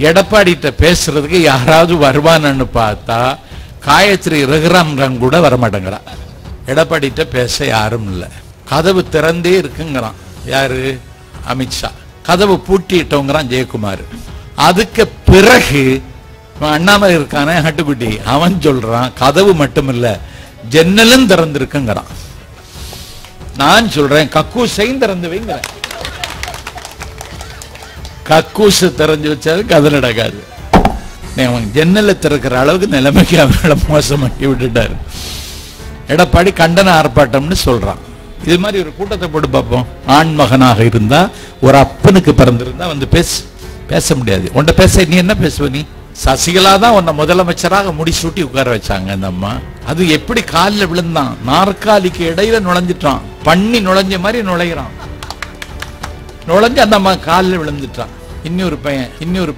எடப்பாடிட்ட பேசுறதுக்கு யாராவது வருவான்னு பார்த்தா காயத்ரி ரகுராம் கூட வரமாட்டேங்கிறா. எடப்பாடிட்ட பேச யாரும் இல்லை. கதவு திறந்தே இருக்குங்கிறான் யாரு? அமித்ஷா. கதவு பூட்டிட்டோங்கிறான் ஜெயக்குமார். அதுக்கு பிறகு அண்ணாமலை இருக்கானே ஹட்டுக்குட்டி, அவன் சொல்றான் கதவு மட்டுமில்ல ஜன்னலும் திறந்திருக்குங்கிறான். நான் சொல்றேன் கக்கூசையும் திறந்து வைங்கிறேன். கக்கூசு திறந்து வச்சாலும் கதை நடக்காது. ஜன்னல திறக்கிற அளவுக்கு நிலைமைக்கு அவங்கள மோசமாக்கி விட்டுட்டாரு. எடப்பாடி கண்டன ஆர்ப்பாட்டம்னு சொல்றான். இது மாதிரி ஒரு கூட்டத்தை போட்டு பார்ப்போம். ஆண் மகனாக இருந்தா, ஒரு அப்பனுக்கு பிறந்திருந்தா வந்து பேச முடியாது. உன்ட பேச நீ என்ன பேசுவ? நீ சசிகலா தான் உன்னை முதலமைச்சராக முடிசூட்டி உட்கார வச்சாங்க. அந்த அம்மா அது எப்படி காலில் விழுந்தான், நாற்காலிக்கு இடையில நுழைஞ்சிட்டான், பண்ணி நுழைஞ்ச மாதிரி நுழைகிறான். நுழைஞ்சு அந்த அம்மா காலில் விழுந்துட்டான். இன்னொரு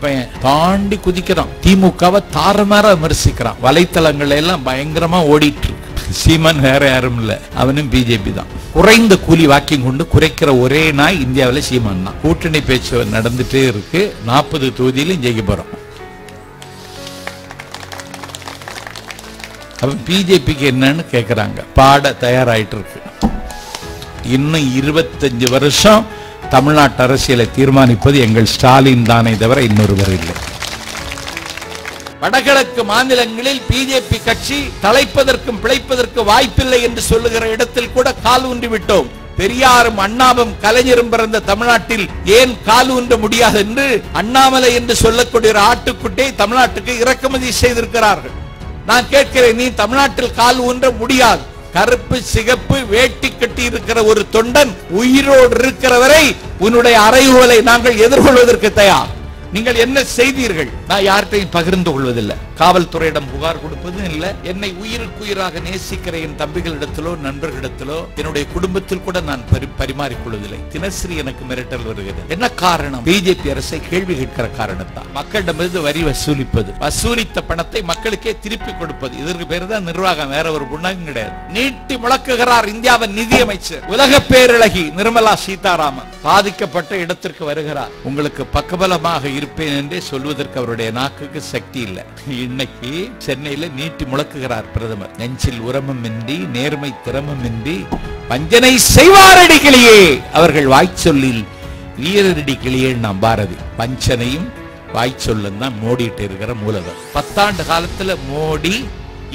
பையன் தாண்டி குதிக்கிறான். திமுகவை தாறுமாற விமர்சிக்கிறான். வலைத்தளங்கள் எல்லாம் பயங்கரமா ஓடிட்டு இருக்கு. சீமான் வேற யாரும் இல்ல, அவனும் பிஜேபி தான். குறைந்த கூலி வாக்கிங் கொண்டு குறைக்கிற ஒரே நாய் இந்தியாவில் சீமான் தான். கூட்டணி பேச்சு நடந்துட்டே இருக்கு. 40 தொகுதியிலும் ஜெயிக்க போறோம். பிஜேபிக்கு என்னன்னு கேக்குறாங்க. பாட தயாராயிட்டு இருக்கு. இன்னும் 25 வருஷம் தமிழ்நாட்டு அரசியலை தீர்மானிப்பது எங்கள் ஸ்டாலின் தானே தவிர இன்னொருவர் இல்லை. வடகிழக்கு மாநிலங்களில் பிஜேபி கட்சி தலைப்பதற்கும் பிழைப்பதற்கு வாய்ப்பில்லை என்று சொல்லுகிற இடத்தில் கூட கால் ஊன்றி விட்டோம். பெரியாரும் அண்ணாவும் கலைஞரும் பிறந்த தமிழ்நாட்டில் ஏன் கால் ஊன்ற முடியாது என்று அண்ணாமலை என்று சொல்லக்கூடிய ஆட்டுக்குட்டை தமிழ்நாட்டுக்கு இறக்குமதி செய்திருக்கிறார்கள். நான் கேட்கிறேன், நீ தமிழ்நாட்டில் கால் ஊன்ற முடியாது. கருப்பு சிகப்பு வேட்டி கட்டி இருக்கிற ஒரு தொண்டன் உயிரோடு இருக்கிற வரை உன்னுடைய அறைகூவலை நாங்கள் எதிர்கொள்வதற்கு தயார். நீங்கள் என்ன செய்தீர்கள்? நான் யார்கிட்டையும் பகிர்ந்து கொள்வதில்லை. காவல்துறையிடம் புகார் கொடுப்பதும் இல்லை. என்னை உயிருக்குயிராக நேசிக்கிற என் தம்பிகளிடத்திலோ நண்பர்களிடத்திலோ என்னுடைய குடும்பத்தில் கூட நான் பரிமாறிக்கொள்வதில்லை. தினசரி எனக்கு மிரட்டல் வருகிறது. என்ன காரணம்? பிஜேபி அரசை கேள்வி கேட்கிற காரணத்தான். மக்களிடமிருந்து வரி வசூலிப்பது, வசூலித்த பணத்தை மக்களுக்கே திருப்பி கொடுப்பது, இதற்கு பேர் தான் நிர்வாகம். வேற ஒரு குணம் கிடையாது. நீட்டி முழக்குகிறார் இந்தியாவின் நிதியமைச்சர், உலக பேரழகி நிர்மலா சீதாராமன். பாதிக்கப்பட்ட இடத்திற்கு வருகிறார். உங்களுக்கு பக்கபலமாக இருப்பேன் என்றே சொல்வதற்கு அவருடைய நாக்குக்கு சக்தி இல்லை. இன்னைக்கு சென்னையில நீட்டி முழக்குகிறார் பிரதமர். நெஞ்சில் உரமும் இன்றி நேர்மை திறமும் இன்றி வஞ்சனை செய்வாரடி கிளியே, அவர்கள் வாய்ச்சொல்லில் வீரரடி கிளியே. நாம் பாரதி வஞ்சனையும் வாய்ச்சொல்லும் தான் மோடிட்டு இருக்கிற மூலவர். 10 ஆண்டு காலத்துல மோடி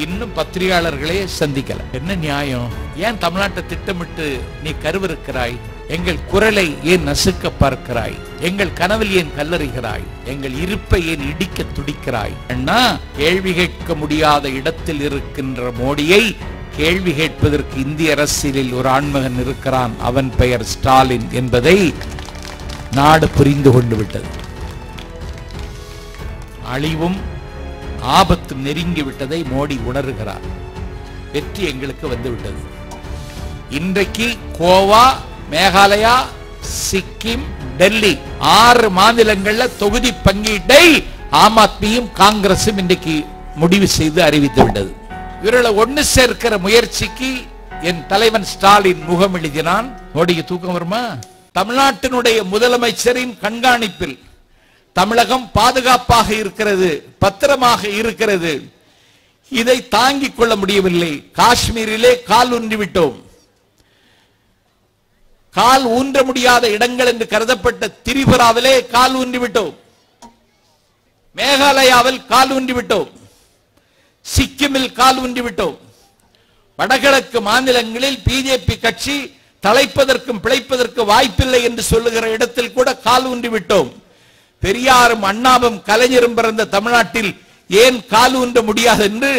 இன்னும் பத்திரிகையாளர்களே சந்திக்கல. என்ன நியாயம்? ஏன் தமிழ்நாட்டை திட்டமிட்டு நீ கருவிருக்கிறாய்? எங்கள் குரலை ஏன் நசுக்க பார்க்கிறாய்? எங்கள் கனவில் ஏன் கல்லறிகிறாய்? எங்கள் இருப்பை ஏன் இடிக்க துடிக்கிறாய்? அண்ணா, கேள்வி கேட்க முடியாத இடத்தில் இருக்கின்ற மோடியை கேள்வி கேட்பதற்கு இந்திய அரசியலில் ஒரு ஆண்மகன் இருக்கிறான். அவன் பெயர் ஸ்டாலின் என்பதை நாடு புரிந்து கொண்டு விட்டது. அழிவும் ஆபத்து நெருங்கி விட்டதை மோடி உணர்கிறார். வெற்றி எங்களுக்கு வந்துவிட்டது. இன்றைக்கு கோவா, மேகாலயா, சிக்கிம், டெல்லி 6 மாநிலங்கள்ல தொகுதி பங்கீட்டை ஆம் ஆத்மியும் காங்கிரசும் இன்றைக்கு முடிவு செய்து அறிவித்து விட்டது. இவர்களை ஒன்னு சேர்க்கிற முயற்சிக்கு என் தலைவன் ஸ்டாலின் முகம் எழுதினான். மோடிக்கு தூக்கம் வருமா? தமிழ்நாட்டினுடைய முதலமைச்சரின் கண்காணிப்பில் தமிழகம் பாதுகாப்பாக இருக்கிறது, பத்திரமாக இருக்கிறது. இதை தாங்கிக் கொள்ள முடியவில்லை. காஷ்மீரிலே கால் ஊன்றிவிட்டோம். கால் ஊன்ற முடியாத இடங்கள் என்று கருதப்பட்ட திரிபுராவிலே கால் ஊன்றிவிட்டோம். மேகாலயாவில் கால் ஊன்றிவிட்டோம். சிக்கிமில் கால் ஊன்றிவிட்டோம். வடகிழக்கு மாநிலங்களில் பிஜேபி கட்சி தலைப்பதற்கும் பிழைப்பதற்கு வாய்ப்பில்லை என்று சொல்லுகிற இடத்தில் கூட கால் ஊன்றிவிட்டோம். பெரியாரும் அண்ணாவும் கலைஞரும் பிறந்த தமிழ்நாட்டில் ஏன் கால் ஊன்ற முடியாது என்று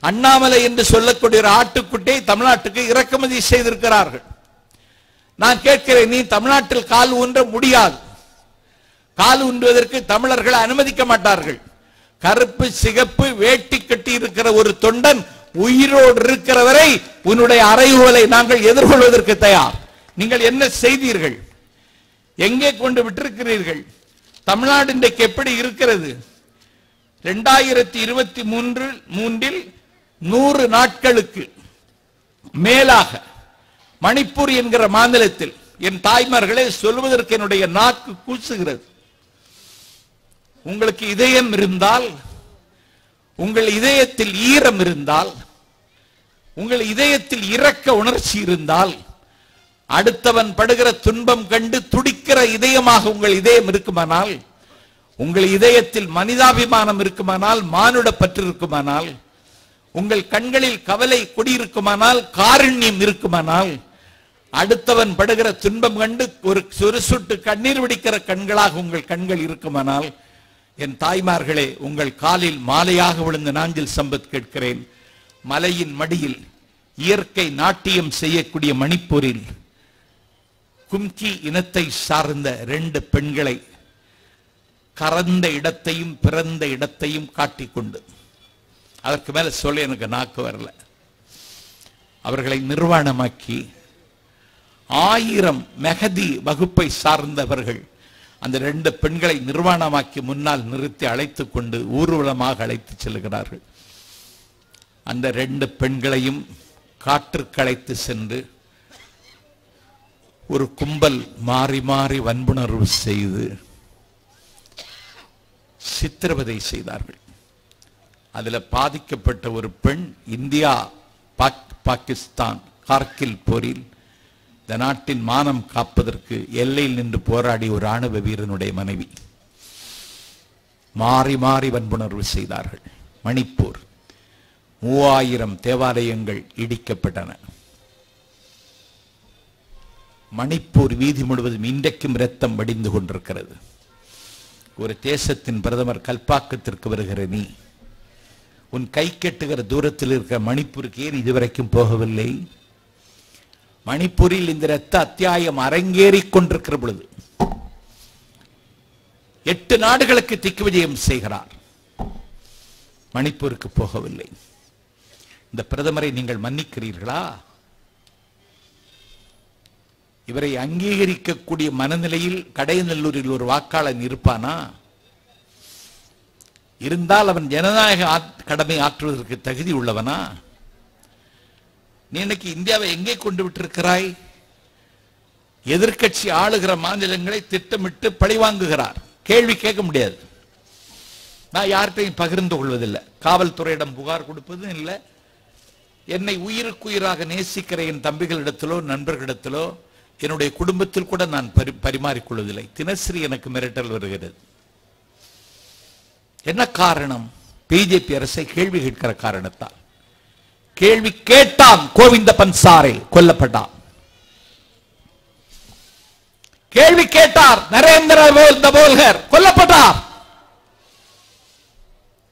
அண்ணாமலை என்று சொல்லக்கூடிய ஆட்டுக்குட்டை தமிழ்நாட்டுக்கு இறக்குமதி செய்திருக்கிறார்கள். நான் கேட்கிறேன், நீ தமிழ்நாட்டில் கால் ஊன்ற முடியாது. கால் ஊன்றுவதற்கு தமிழர்கள் அனுமதிக்க மாட்டார்கள். கருப்பு சிகப்பு வேட்டி கட்டி இருக்கிற ஒரு தொண்டன் உயிரோடு இருக்கிற வரை உன்னுடைய அறைகூவலை நாங்கள் எதிர்கொள்வதற்கு தயார். நீங்கள் என்ன செய்தீர்கள்? எங்கே கொண்டு விட்டிருக்கிறீர்கள்? தமிழ்நாடு இன்றைக்கு எப்படி இருக்கிறது? 2023 100 நாட்களுக்கு மேலாக மணிப்பூர் என்கிற மாநிலத்தில் என் தாய்மார்களே சொல்வதற்கு என்னுடைய நாக்கு கூசுகிறது. உங்களுக்கு இதயம் இருந்தால், உங்கள் இதயத்தில் ஈரம் இருந்தால், உங்கள் இதயத்தில் இரக்க உணர்ச்சி இருந்தால், அடுத்தவன் படுகிற துன்பம் கண்டு துடிக்கிற இதயமாக உங்கள் இதயம் இருக்குமானால், உங்கள் இதயத்தில் மனிதாபிமானம் இருக்குமானால், மானுட பற்று இருக்குமானால், உங்கள் கண்களில் கவலை குடியிருக்குமானால், காருண்யம் இருக்குமானால், அடுத்தவன் படுகிற துன்பம் கண்டு ஒரு சொட்டு கண்ணீர் வடிக்கிற கண்களாக உங்கள் கண்கள் இருக்குமானால், என் தாய்மார்களே, உங்கள் காலில் மாலையாக விழுந்த நாஞ்சில் சம்பத் கேட்கிறேன். மலையின் மடியில் இயற்கை நாட்டியம் செய்யக்கூடிய மணிப்பூரில் கும்கி இனத்தை சார்ந்த 2 பெண்களை கறந்த இடத்தையும் பிறந்த இடத்தையும் காட்டிக்கொண்டு, அதற்கு மேல சொல்ல எனக்கு நாக்கு வரல, அவர்களை நிர்வாணமாக்கி 1000 மெஹதி வகுப்பை சார்ந்தவர்கள் அந்த 2 பெண்களை நிர்வாணமாக்கி முன்னால் நிறுத்தி அழைத்துக் கொண்டு ஊர்வலமாக அழைத்து செல்கிறார்கள். அந்த 2 பெண்களையும் காற்றுக்கு அழைத்து சென்று ஒரு கும்பல் மாறி மாறி வன்புணர்வு செய்து சித்திரவதை செய்தார்கள். அதுல பாதிக்கப்பட்ட ஒரு பெண் இந்தியா பாகிஸ்தான் கார்கில் போரில் இந்த நாட்டின் மானம் காப்பதற்கு எல்லையில் நின்று போராடி ஒரு ராணுவ வீரனுடைய மனைவி. மாறி மாறி வன்புணர்வு செய்தார்கள். மணிப்பூர் 3000 தேவாலயங்கள் இடிக்கப்பட்டன. மணிப்பூர் வீதி முழுவதும் இன்றைக்கும் இரத்தம் வடிந்து கொண்டிருக்கிறது. ஒரு தேசத்தின் பிரதமர் கல்பாக்கத்திற்கு வருகிற நீ, உன் கை கெட்டுகிற தூரத்தில் இருக்கிற மணிப்பூருக்கு ஏன் இதுவரைக்கும் போகவில்லை? மணிப்பூரில் இந்த இரத்த அத்தியாயம் அரங்கேறிக் கொண்டிருக்கிற பொழுது 8 நாடுகளுக்கு திக்கு விஜயம் செய்கிறார், மணிப்பூருக்கு போகவில்லை. இந்த பிரதமரை நீங்கள் மன்னிக்கிறீர்களா? இவரை அங்கீகரிக்கக்கூடிய மனநிலையில் கடையநல்லூரில் ஒரு வாக்காளன் இருப்பானா? இருந்தால் அவன் ஜனநாயக கடமை ஆற்றுவதற்கு தகுதி உள்ளவனா? நீ இன்னைக்கு இந்தியாவை எங்கே கொண்டு விட்டிருக்கிறாய்? எதிர்க்கட்சி ஆளுகிற மாநிலங்களை திட்டமிட்டு பழிவாங்குகிறார். கேள்வி கேட்க முடியாது. நான் யார்கிட்டையும் பகிர்ந்து கொள்வதில்லை, காவல்துறையிடம் புகார் கொடுப்பதும் இல்லை. என்னை உயிருக்குயிராக நேசிக்கிற என் தம்பிகளிடத்திலோ நண்பர்களிடத்திலோ என்னுடைய குடும்பத்தில் கூட நான் பரிமாறிக்கொள்வதில்லை. தினசரி எனக்கு மிரட்டல் வருகிறது. என்ன காரணம்? பிஜேபி அரசை கேள்வி கேட்கிற காரணத்தால். கேள்வி கேட்டான் கோவிந்த பன்சாரை, கொல்லப்பட்டான். கேள்வி கேட்டார் நரேந்திர தாமோதர், கொல்லப்பட்டார்.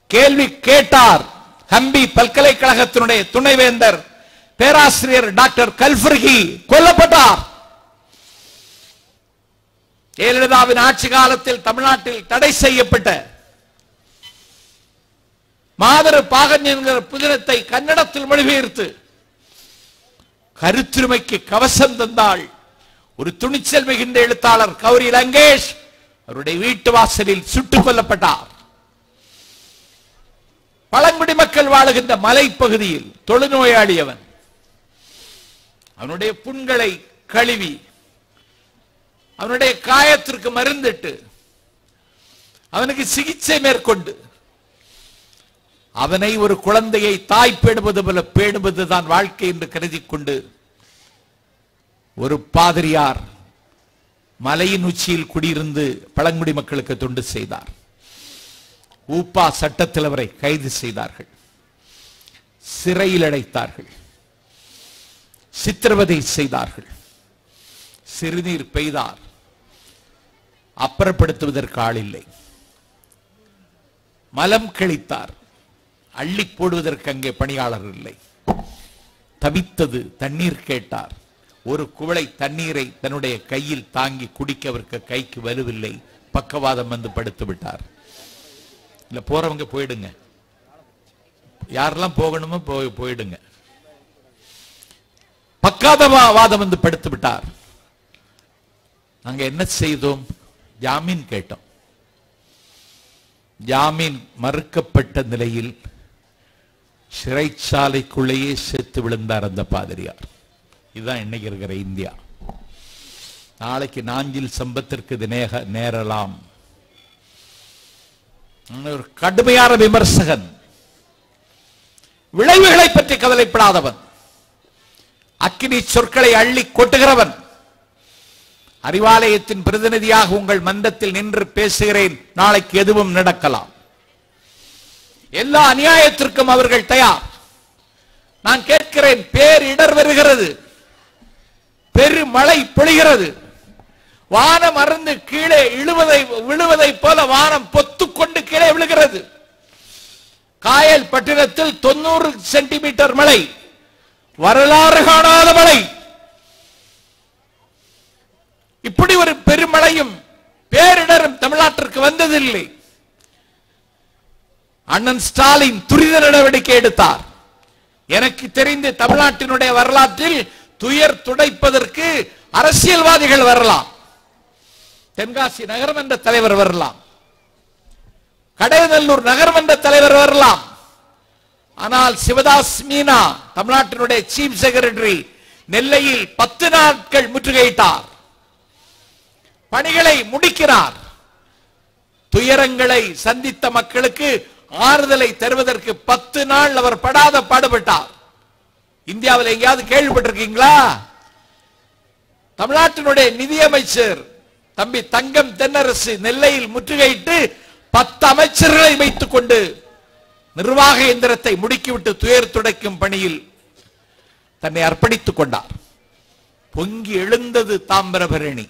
கேள்வி கேட்டார் ஹம்பி பல்கலைக்கழகத்தினுடைய துணைவேந்தர் பேராசிரியர் டாக்டர் கல்புர்கி, கொல்லப்பட்டார். ஜெயலலிதாவின் ஆட்சி காலத்தில் தமிழ்நாட்டில் தடை செய்யப்பட்ட மாதரு பாகன் என்கிற புதினத்தை கன்னடத்தில் மொழிபெயர்த்து கருத்துரிமைக்கு கவசம் தந்தாள் ஒரு துணிச்சல் மிகுந்த எழுத்தாளர் கௌரி லங்கேஷ். அவருடைய வீட்டு வாசலில் சுட்டுக் கொல்லப்பட்டார். பழங்குடி மக்கள் வாழுகின்ற மலைப்பகுதியில் தொழுநோயாளி அவன். அவனுடைய புண்களை கழுவி அவனுடைய காயத்திற்கு மருந்திட்டு அவனுக்கு சிகிச்சை மேற்கொண்டு அவனை ஒரு குழந்தையை தாய் பேணுவது போல பேணுவதுதான் வாழ்க்கை என்று கருதி கொண்டு ஒரு பாதிரியார் மலையின் உச்சியில் குடியிருந்து பழங்குடி மக்களுக்கு தொண்டு செய்தார். ஊப்பா சட்டத்தில் அவரை கைது செய்தார்கள், சிறையில் அடைத்தார்கள், சித்திரவதை செய்தார்கள், சிறுநீர் பெய்தார். அப்புறப்படுத்துவதற்கு ஆள் இல்லை. மலம் கழித்தார், அள்ளி போடுவதற்கு அங்கே பணியாளர் இல்லை. தவித்தது, தண்ணீர் கேட்டார். ஒரு குவளை தண்ணீரை தன்னுடைய கையில் தாங்கி குடிக்க அவருக்கு கைக்கு வலுவில்லை. பக்கவாதம் வந்து படுத்து விட்டார். இல்ல போறவங்க போயிடுங்க, யாரெல்லாம் போகணுமோ போயிடுங்க. பக்கவாதம் வந்து படுத்து விட்டார். நாங்க என்ன செய்தோம்? ஜாமீன் கேட்டோம். ஜாமீன் மறுக்கப்பட்ட நிலையில் சிறைச்சாலைக்குள்ளேயே செத்து விழுந்தார் அந்த பாதிரியார். இதுதான் இன்னைக்கு இருக்கிற இந்தியா. நாளைக்கு நாஞ்சில் சம்பத்திற்கு இது நேரலாம். ஒரு கடுமையான விமர்சகன், விளைவுகளை பற்றி கவலைப்படாதவன், அக்கினி சொற்களை அள்ளி கொட்டுகிறவன். அறிவாலயத்தின் பிரதிநிதியாக உங்கள் மன்றத்தில் நின்று பேசுகிறேன். நாளைக்கு எதுவும் நடக்கலாம். எல்லா அநியாயத்திற்கும் அவர்கள் தயார். நான் கேட்கிறேன், பேரிடர் வருகிறது, பெருமழை பொழிகிறது, வானம் அருந்து கீழே விழுவதை போல வானம் பொத்துக்கொண்டு கீழே விழுகிறது. காயல் பட்டினத்தில் 90 சென்டிமீட்டர் மழை, வரலாறு காணாத மழை. இப்படி ஒரு பெருமழையும் பேரிடரும் தமிழ்நாட்டிற்கு வந்ததில்லை. அண்ணன் ஸ்டாலின் துரித நடவடிக்கை எடுத்தார். எனக்கு தெரிந்து தமிழ்நாட்டினுடைய வரலாற்றில் துயர் துடைப்பதற்கு அரசியல்வாதிகள் வரலாம், தென்காசி நகரமன்ற தலைவர் வரலாம், கடையநல்லூர் நகரமன்ற தலைவர் வரலாம். ஆனால் சிவதாஸ் மீனா தமிழ்நாட்டினுடைய சீஃப் செக்ரட்டரி நெல்லையில் 10 நாட்கள் முற்றுகையிட்டார், பணிகளை முடிக்கிறார். துயரங்களை சந்தித்த மக்களுக்கு ஆறுதலை தருவதற்கு 10 நாள் அவர் படாத பாடுபட்டார். இந்தியாவில் எங்கேயாவது கேள்விப்பட்டிருக்கீங்களா? தமிழ்நாட்டினுடைய நிதியமைச்சர் தம்பி தங்கம் தென்னரசு நெல்லையில் முற்றுகையிட்டு 10 அமைச்சர்களை வைத்துக் கொண்டு நிர்வாக இயந்திரத்தை முடுக்கிவிட்டு துயர் துடைக்கும் பணியில் தன்னை அர்ப்பணித்துக் கொண்டார். பொங்கி எழுந்தது தாமிரபரணி,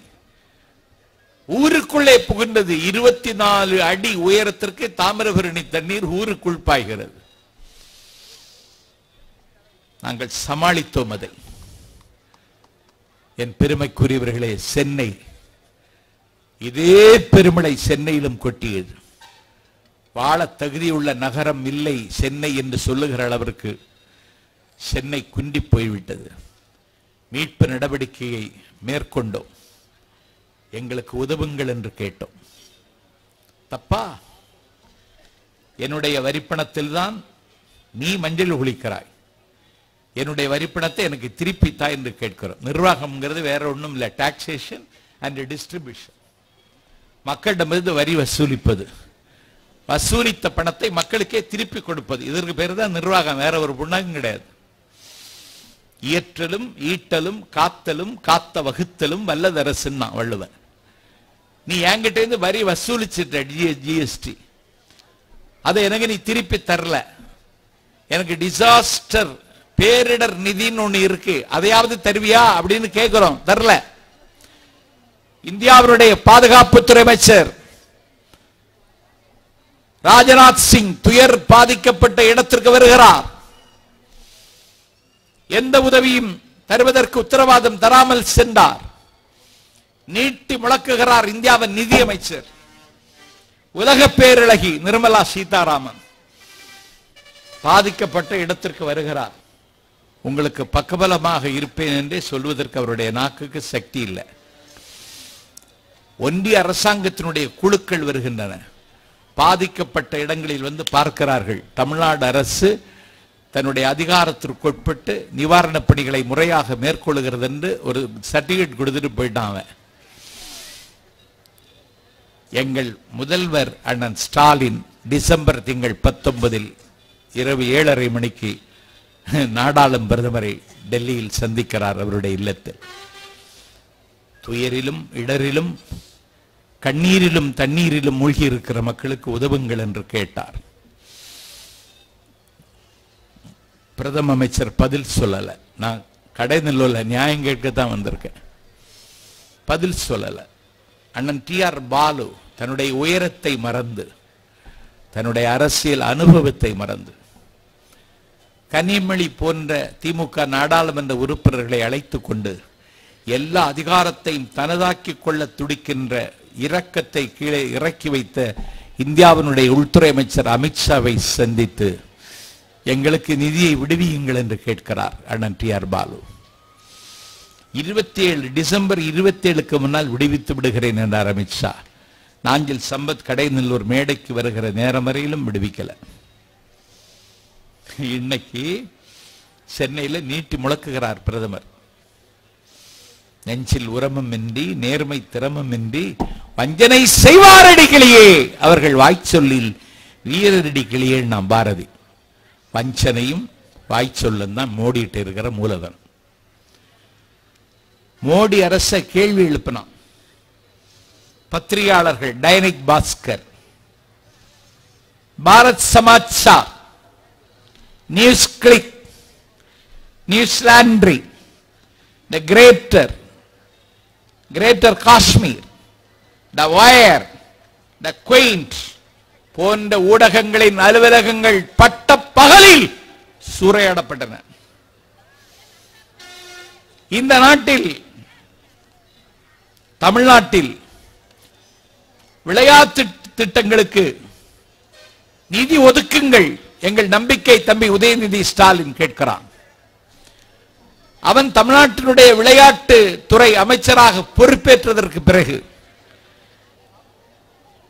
ஊருக்குள்ளே புகுந்தது. 24 அடி உயரத்திற்கு தாமிரபரணி தண்ணீர் ஊருக்குள் பாய்கிறது. நாங்கள் சமாளித்தோம் அதை. என் பெருமைக்குரியவர்களே, சென்னை இதே பெருமழை சென்னையிலும் கொட்டியது. வாழ தகுதியுள்ள நகரம் இல்லை சென்னை என்று சொல்லுகிற அளவிற்கு சென்னை குண்டி போய்விட்டது. மீட்பு நடவடிக்கையை மேற்கொண்டோம். எங்களுக்கு உதவுங்கள் என்று கேட்டோம். தப்பா? என்னுடைய வரிப்பணத்தில் தான் நீ மஞ்சள் குளிக்கிறாய், என்னுடைய வரிப்பணத்தை எனக்கு திருப்பித்தா என்று கேட்கிறோம். நிர்வாகம்ங்கிறது வேற ஒன்றும் இல்லை, டாக்ஸேஷன் அண்ட் டிஸ்ட்ரிபியூஷன். மக்களிடமிருந்து வரி வசூலிப்பது, வசூலித்த பணத்தை மக்களுக்கே திருப்பி கொடுப்பது, இதற்கு பேர் தான் நிர்வாகம். வேற ஒரு புண்ணகம் கிடையாது. இயற்றலும் ஈட்டலும் காத்தலும் காத்த வகுத்தலும் வல்லதரசுன்னா வள்ளுவன். நீ என்கிட்ட இருந்து வரி வசூலிச்சிட்ட ஜிஎஸ்டி, அதை எனக்கு நீ திருப்பி தரல. எனக்கு டிசாஸ்டர் பேரிடர் நிதின்னு ஒண்ணு இருக்கு, அதையாவது தருவியா அப்படின்னு கேட்கிறோம், தரல. இந்தியாவுடைய பாதுகாப்புத்துறை அமைச்சர் ராஜ்நாத் சிங் துயர் பாதிக்கப்பட்ட இடத்திற்கு வருகிறார். எந்த உதவியும் தருவதற்கு உத்தரவாதம் தராமல் சென்றார். நீட்டி முழக்குகிறார் இந்தியாவின் நிதி அமைச்சர், உலக பேரழகி நிர்மலா சீதாராமன். பாதிக்கப்பட்ட இடத்திற்கு வருகிறார். உங்களுக்கு பக்கபலமாக இருப்பேன் என்றே சொல்வதற்கு அவருடைய நாக்குக்கு சக்தி இல்லை. ஒன்றிய அரசாங்கத்தினுடைய குழுக்கள் வருகின்றன. பாதிக்கப்பட்ட இடங்களில் வந்து பார்க்கிறார்கள். தமிழ்நாடு அரசு தன்னுடைய அதிகாரத்திற்குட்பட்டு நிவாரணப் பணிகளை முறையாக மேற்கொள்கிறது என்று ஒரு சர்டிபிகேட் கொடுத்துட்டு போயிட்டான். எங்கள் முதல்வர் அண்ணன் ஸ்டாலின் டிசம்பர் திங்கள் 19 இரவு 7:30 மணிக்கு நாடாளும் பிரதமரை டெல்லியில் சந்திக்கிறார். அவருடைய இல்லத்தில் துயரிலும் இடரிலும் கண்ணீரிலும் தண்ணீரிலும் மூழ்கி இருக்கிற மக்களுக்கு உதவுங்கள் என்று கேட்டார். பிரதம அமைச்சர் பதில் சொல்லல. நான் கடைநல்லூர்ல நியாயம் கேட்கத்தான் வந்திருக்கேன். பதில் சொல்லல. அண்ணன் TR பாலு தன்னுடைய உயரத்தை மறந்து, தன்னுடைய அரசியல் அனுபவத்தை மறந்து, கனிமொழி போன்ற திமுக நாடாளுமன்ற உறுப்பினர்களை அழைத்துக் கொண்டு எல்லா அதிகாரத்தையும் தனதாக்கிக் கொள்ள துடிக்கின்ற இரக்கத்தை கீழே இறக்கி வைத்த இந்தியாவினுடைய உள்துறை அமைச்சர் அமித்ஷாவை சந்தித்து எங்களுக்கு நிதியை விடுவியுங்கள் என்று கேட்கிறார் அண்ணன் TR பாலு. 27 டிசம்பர் 27க்கு முன்னால் விடுவித்து விடுகிறேன் என்றார் அமித்ஷா. நாஞ்சில் சம்பத் கடைநல்லூர் மேடைக்கு வருகிற நேரம் வரையிலும் விடுவிக்கல. இன்னைக்கு சென்னையில் நீட்டி முழக்குகிறார் பிரதமர். நெஞ்சில் உரமும் இன்றி நேர்மை திறமும் இன்றி வஞ்சனை செய்வாரடி கிளியே அவர்கள் வாய்ச்சொல்லில் வீரரடி கிளியே. நாம் பாரதி. வஞ்சனையும் வாய்ச்சொல்லும் தான் மோடிட்டு இருக்கிற மூலதனம். மோடி அரச கேள்வி எழுப்பினான் பத்திரிகையாளர்கள். Dainik Bhaskar, Bharat Samachar, Newsclick, Newslaundry, the Greater Kashmir, the Wire, the Quint போன்ற ஊடகங்களின் அலுவலகங்கள் பட்ட பகலில் சூறையாடப்பட்டன. இந்த நாட்டில், தமிழ்நாட்டில் விளையாட்டு திட்டங்களுக்கு நிதி ஒதுக்குங்கள் எங்கள் நம்பிக்கை தம்பி உதயநிதி ஸ்டாலின் கேட்கிறான். அவன் தமிழ்நாட்டினுடைய விளையாட்டு துறை அமைச்சராக பொறுப்பேற்றதற்கு பிறகு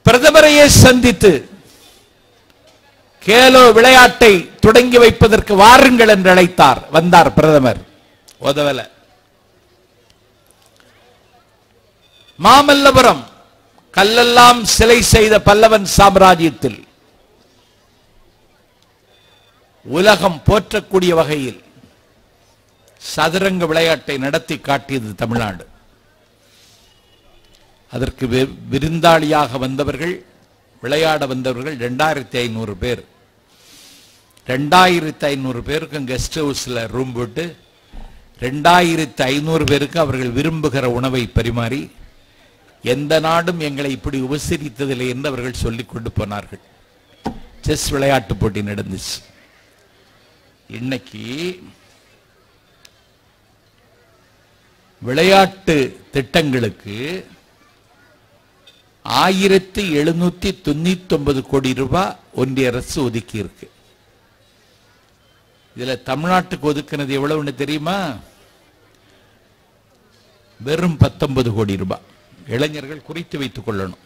பிரதமரையே சந்தித்து கேலோ விளையாட்டை தொடங்கி வைப்பதற்கு வாருங்கள் என்று அழைத்தார். வந்தார் பிரதமர், உதவல. மாமல்லபுரம் கல்லெல்லாம் சிலை செய்த பல்லவன் சாம்ராஜ்யத்தில் உலகம் போற்றக்கூடிய வகையில் சதுரங்க விளையாட்டை நடத்தி காட்டியது தமிழ்நாடு. அதற்கு விருந்தாளியாக வந்தவர்கள், விளையாட வந்தவர்கள் 2500 பேர். 2500 பேருக்கு கெஸ்ட் ஹவுஸ்ல ரூம் போட்டு 2500 பேருக்கு அவர்கள் விரும்புகிற உணவை பரிமாறி, எந்த நாடும் எங்களை இப்படி உபசரித்ததில்லை என்று அவர்கள் சொல்லிக் கொண்டு போனார்கள். செஸ் விளையாட்டு போட்டி நடந்துச்சு. இன்னைக்கு விளையாட்டு திட்டங்களுக்கு 1799 கோடி ரூபாய் ஒன்றிய அரசு ஒதுக்கி இருக்கு. இதுல தமிழ்நாட்டுக்கு ஒதுக்கினது எவ்வளவுன்னு தெரியுமா? வெறும் 19 கோடி ரூபாய். இளைஞர்கள் குறித்து வைத்துக் கொள்ளணும்.